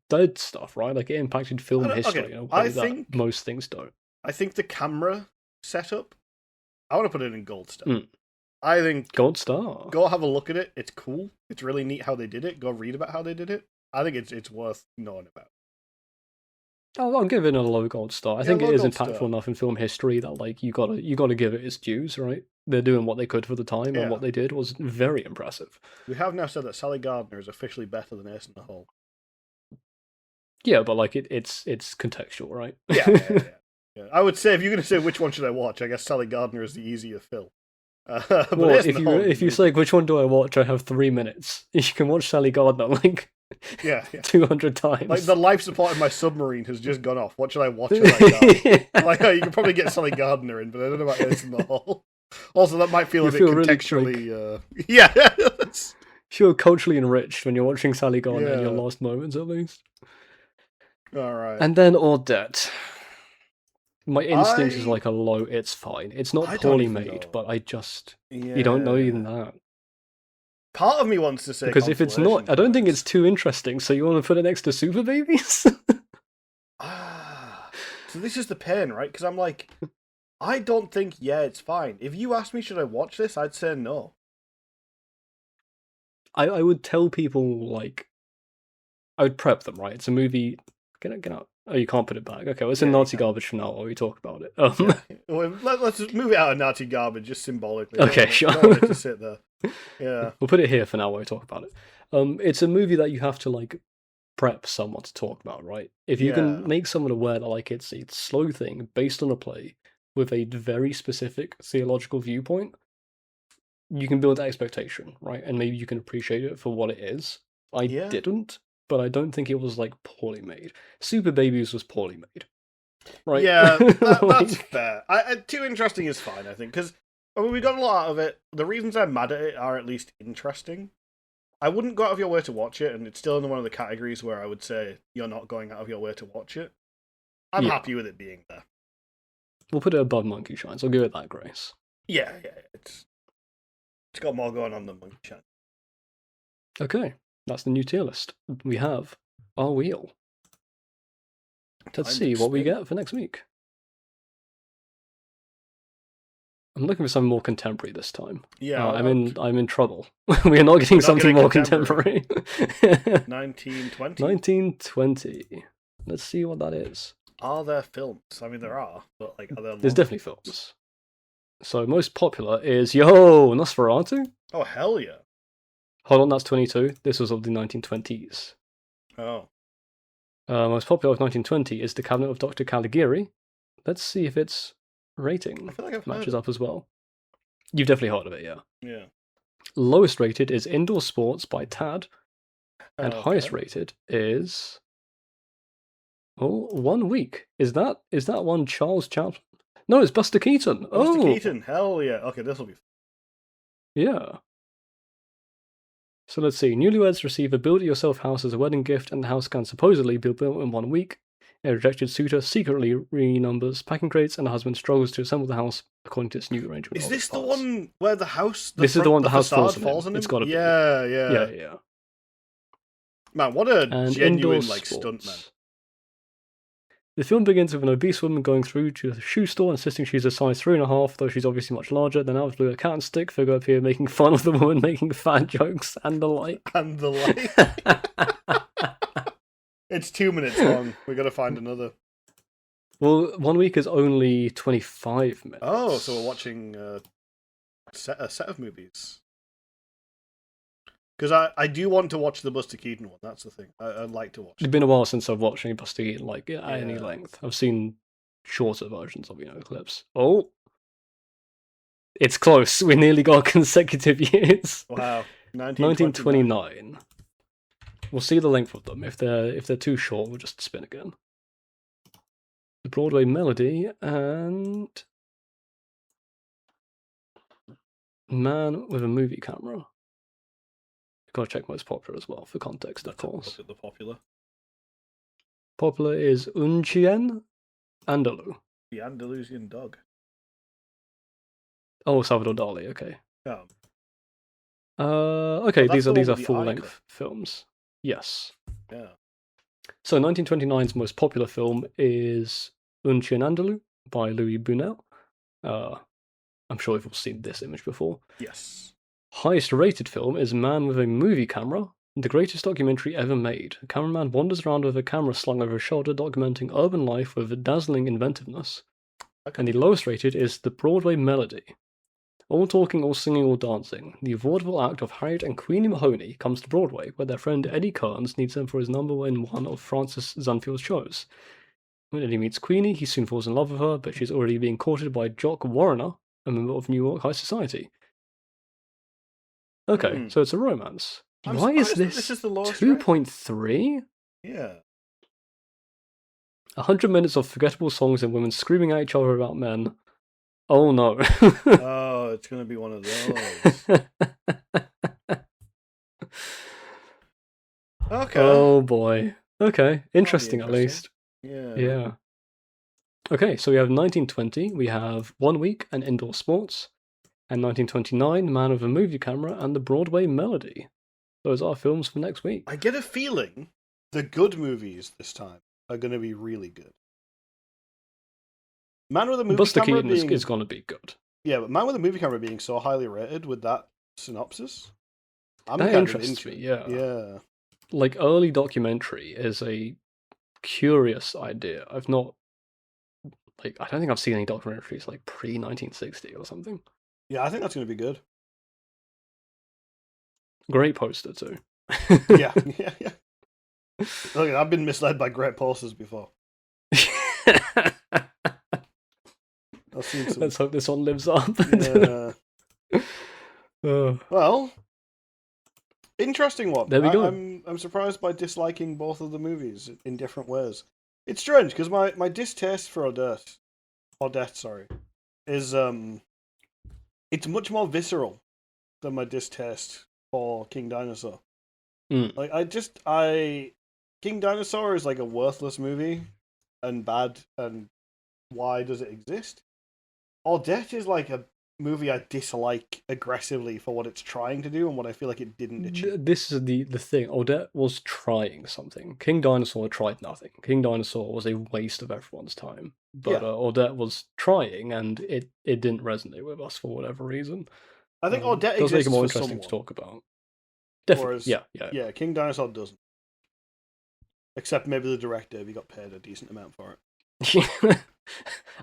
did stuff, right? Like it impacted film Okay, history in a way I that think- most things don't. I think the camera setup. I want to put it in gold star. Mm. I think Gold star. go have a look at it. It's cool. It's really neat how they did it. Go read about how they did it. I think it's worth knowing about. I'll give it a low gold star. I Yeah, think it low is gold impactful star. enough in film history that like you gotta give it its dues, right? They're doing what they could for the time, Yeah. and what they did was very impressive. We have now said that Sally Gardner is officially better than Ace in the Hole. Yeah, but like it's contextual, right? Yeah. I would say if you're going to say which one should I watch, I guess Sally Gardner is the easier film. But Well, Ace in the Hole, if you say which one do I watch, I have 3 minutes. You can watch Sally Gardner like yeah. 200 times. Like the life support in my submarine has just gone off. What should I watch? Right now? Like you can probably get Sally Gardner in, but I don't know about Ace in the Hole. Also, that might feel a bit feel really, contextually. Yeah. Feel culturally enriched when you're watching Sally Gardner in your Yeah. last moments, at least. All right. And then Ordet. My instinct is I- like a low. It's fine. It's not I don't poorly even made, know. but I just you don't know even that. Part of me wants to say Because if it's not, I don't think it's too interesting. So you want to put it next to Super Babies? So this is the pain, right? Because I'm like, I don't think, yeah, it's fine. If you asked me, should I watch this, I'd say no. I would tell people, like, I would prep them, right? It's a movie. Get out. Oh, you can't put it back. Okay, well, it's in Yeah, you Nazi can. garbage for now while we talk about it. Yeah. Well, let's just move it out of Nazi garbage, just symbolically. Okay, sure. I don't want it to sit there. Yeah. We'll put it here for now while we talk about it. It's a movie that you have to, like, prep someone to talk about, right? If you Yeah. can make someone aware that, like, it's a slow thing based on a play with a very specific theological viewpoint, you can build that expectation, right? And maybe you can appreciate it for what it is. I Yeah. didn't, but I don't think it was, like, poorly made. Super Babies was poorly made, right? Yeah, that's Like, fair. Too interesting is fine, I think, because we got a lot out of it. The reasons I'm mad at it are at least interesting. I wouldn't go out of your way to watch it, and it's still in one of the categories where I would say you're not going out of your way to watch it. I'm Yeah. happy with it being there. We'll put it above Monkey Shines. I'll give it that grace. Yeah, it's got more going on than Monkey Shine. Okay, that's the new tier list. We have our wheel. Let's see what we get for next week. I'm looking for something more contemporary this time. Yeah, I'm in trouble. We are not getting something more contemporary. 1920. 1920. Let's see what that is. Are there films? I mean, there are, but like, are there? There's definitely films. So most popular is Nosferatu. Oh hell yeah! Hold on, that's 22. This was of the 1920s. Oh. Most popular of 1920 is The Cabinet of Dr. Caligari. Let's see if its rating I feel like I've matches heard up as well. You've definitely heard of it, yeah. Yeah. Lowest rated is Indoor Sports by Tad, and Okay. highest rated is 1 Week. Is that one Charles Chaplin? No, it's Buster Keaton. Buster Keaton, hell yeah! Okay, this will be. Yeah. So let's see. Newlyweds receive a build-it-yourself house as a wedding gift, and the house can supposedly be built in 1 week. A rejected suitor secretly renumbers packing crates, and the husband struggles to assemble the house according to its new arrangement. Is this the one where the house? This is the one the house falls on him. It's got to be. Yeah. Man, what a and genuine stuntman. The film begins with an obese woman going through to the shoe store, insisting she's a size 3.5, though she's obviously much larger. Then out of the blue, a cat and stick figure appear, making fun of the woman, making fat jokes, and the like. It's 2 minutes long. We got to find another. Well, 1 week is only 25 minutes. Oh, so we're watching a set of movies. Because I do want to watch the Buster Keaton one. That's the thing. I'd like to watch it. It's been a while since I've watched any Buster Keaton, at any length. I've seen shorter versions of, clips. Oh! It's close. We nearly got consecutive years. Wow. 1929. We'll see the length of them. If they're too short, we'll just spin again. The Broadway Melody and Man with a Movie Camera. Gotta check most popular as well for context, of course. Look at the popular. Popular is Un Chien Andalou. The Andalusian Dog. Oh, Salvador Dali. Okay. Yeah. Okay. Oh, These are full-length films. Yes. Yeah. So 1929's most popular film is Un Chien Andalou by Louis Buñuel. I'm sure you've all seen this image before. Yes. Highest rated film is Man with a Movie Camera, the greatest documentary ever made. A cameraman wanders around with a camera slung over his shoulder, documenting urban life with dazzling inventiveness. Okay. And the lowest rated is The Broadway Melody. All talking, all singing, all dancing. The avoidable act of Harriet and Queenie Mahoney comes to Broadway, where their friend Eddie Kearns needs them for his number in one of Francis Zunfield's shows. When Eddie meets Queenie, he soon falls in love with her, but she's already being courted by Jock Warrener, a member of New York high society. Okay, so it's a romance. Why is this 2.3? Yeah. 100 minutes of forgettable songs and women screaming at each other about men. Oh no. Oh, it's going to be one of those. Okay. Oh boy. Okay, interesting at least. Yeah. Okay, so we have 1920, we have 1 Week and Indoor Sports, and 1929, Man with a Movie Camera, and The Broadway Melody. Those are films for next week. I get a feeling the good movies this time are going to be really good. Man with a movie Buster camera Keaton being is going to be good. yeah, but Man with a movie camera being so highly rated with that synopsis, I'm That kind of interests into me, it. yeah. Yeah. Like, early documentary is a curious idea. I've not, like, I don't think I've seen any documentaries, like, pre-1960 or something. Yeah, I think that's going to be good. Great poster, too. Yeah, yeah, yeah. Look, I've been misled by great posters before. I've seen some. Let's hope this one lives up. Yeah. Uh, Well, interesting one. there we go. I'm surprised by disliking both of the movies in different ways. It's strange because my distaste for Ordet, sorry, is it's much more visceral than my distaste for King Dinosaur. Mm. Like King Dinosaur is like a worthless movie and bad, and why does it exist? Ordet is like a movie I dislike aggressively for what it's trying to do and what I feel like it didn't achieve. This is the thing. Ordet was trying something. King Dinosaur tried nothing. King Dinosaur was a waste of everyone's time. But Yeah. Ordet was trying, and it didn't resonate with us for whatever reason. I think Ordet does make exists it more for interesting someone, to talk about. Definitely, whereas yeah. King Dinosaur doesn't. Except maybe the director, if he got paid a decent amount for it.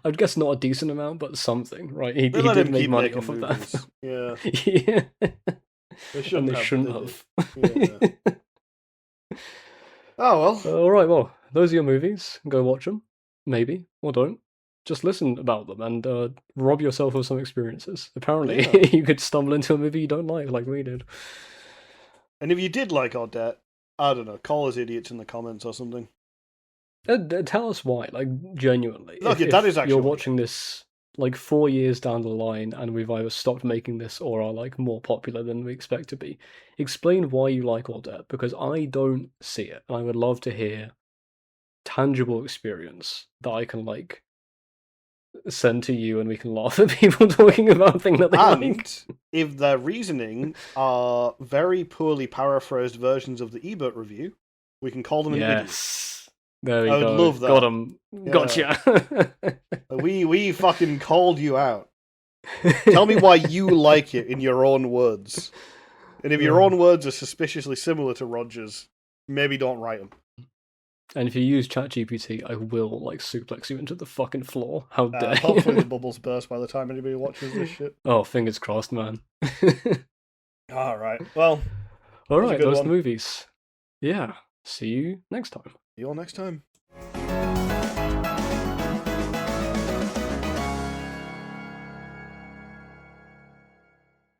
I'd guess not a decent amount, but soming, right? He let did him make keep money making off of movies. that. Yeah, Yeah. they And they shouldn't but have. Yeah. Oh well. All right, well, those are your movies. Go watch them, maybe, or don't. Just listen about them and rob yourself of some experiences. Apparently, Yeah. you could stumble into a movie you don't like we did. And if you did like Ordet, I don't know, call us idiots in the comments or something. Tell us why, like, genuinely. Look, if that is actually you're watching this like 4 years down the line and we've either stopped making this or are like more popular than we expect to be, explain why you like Ordet, because I don't see it, and I would love to hear tangible experience that I can like send to you and we can laugh at people talking about things that they And like. if their reasoning are very poorly paraphrased versions of the Ebert review, we can call them an idiot. Yes. There we I would go. love that. Got him. Yeah. Gotcha. We fucking called you out. Tell me why you like it in your own words. And if your own words are suspiciously similar to Roger's, maybe don't write them. And if you use ChatGPT, I will like suplex you into the fucking floor. How dare you? Hopefully the bubbles burst by the time anybody watches this shit. Oh, fingers crossed, man. Alright, well. Alright, those one. movies. Yeah. See you next time. See you all next time.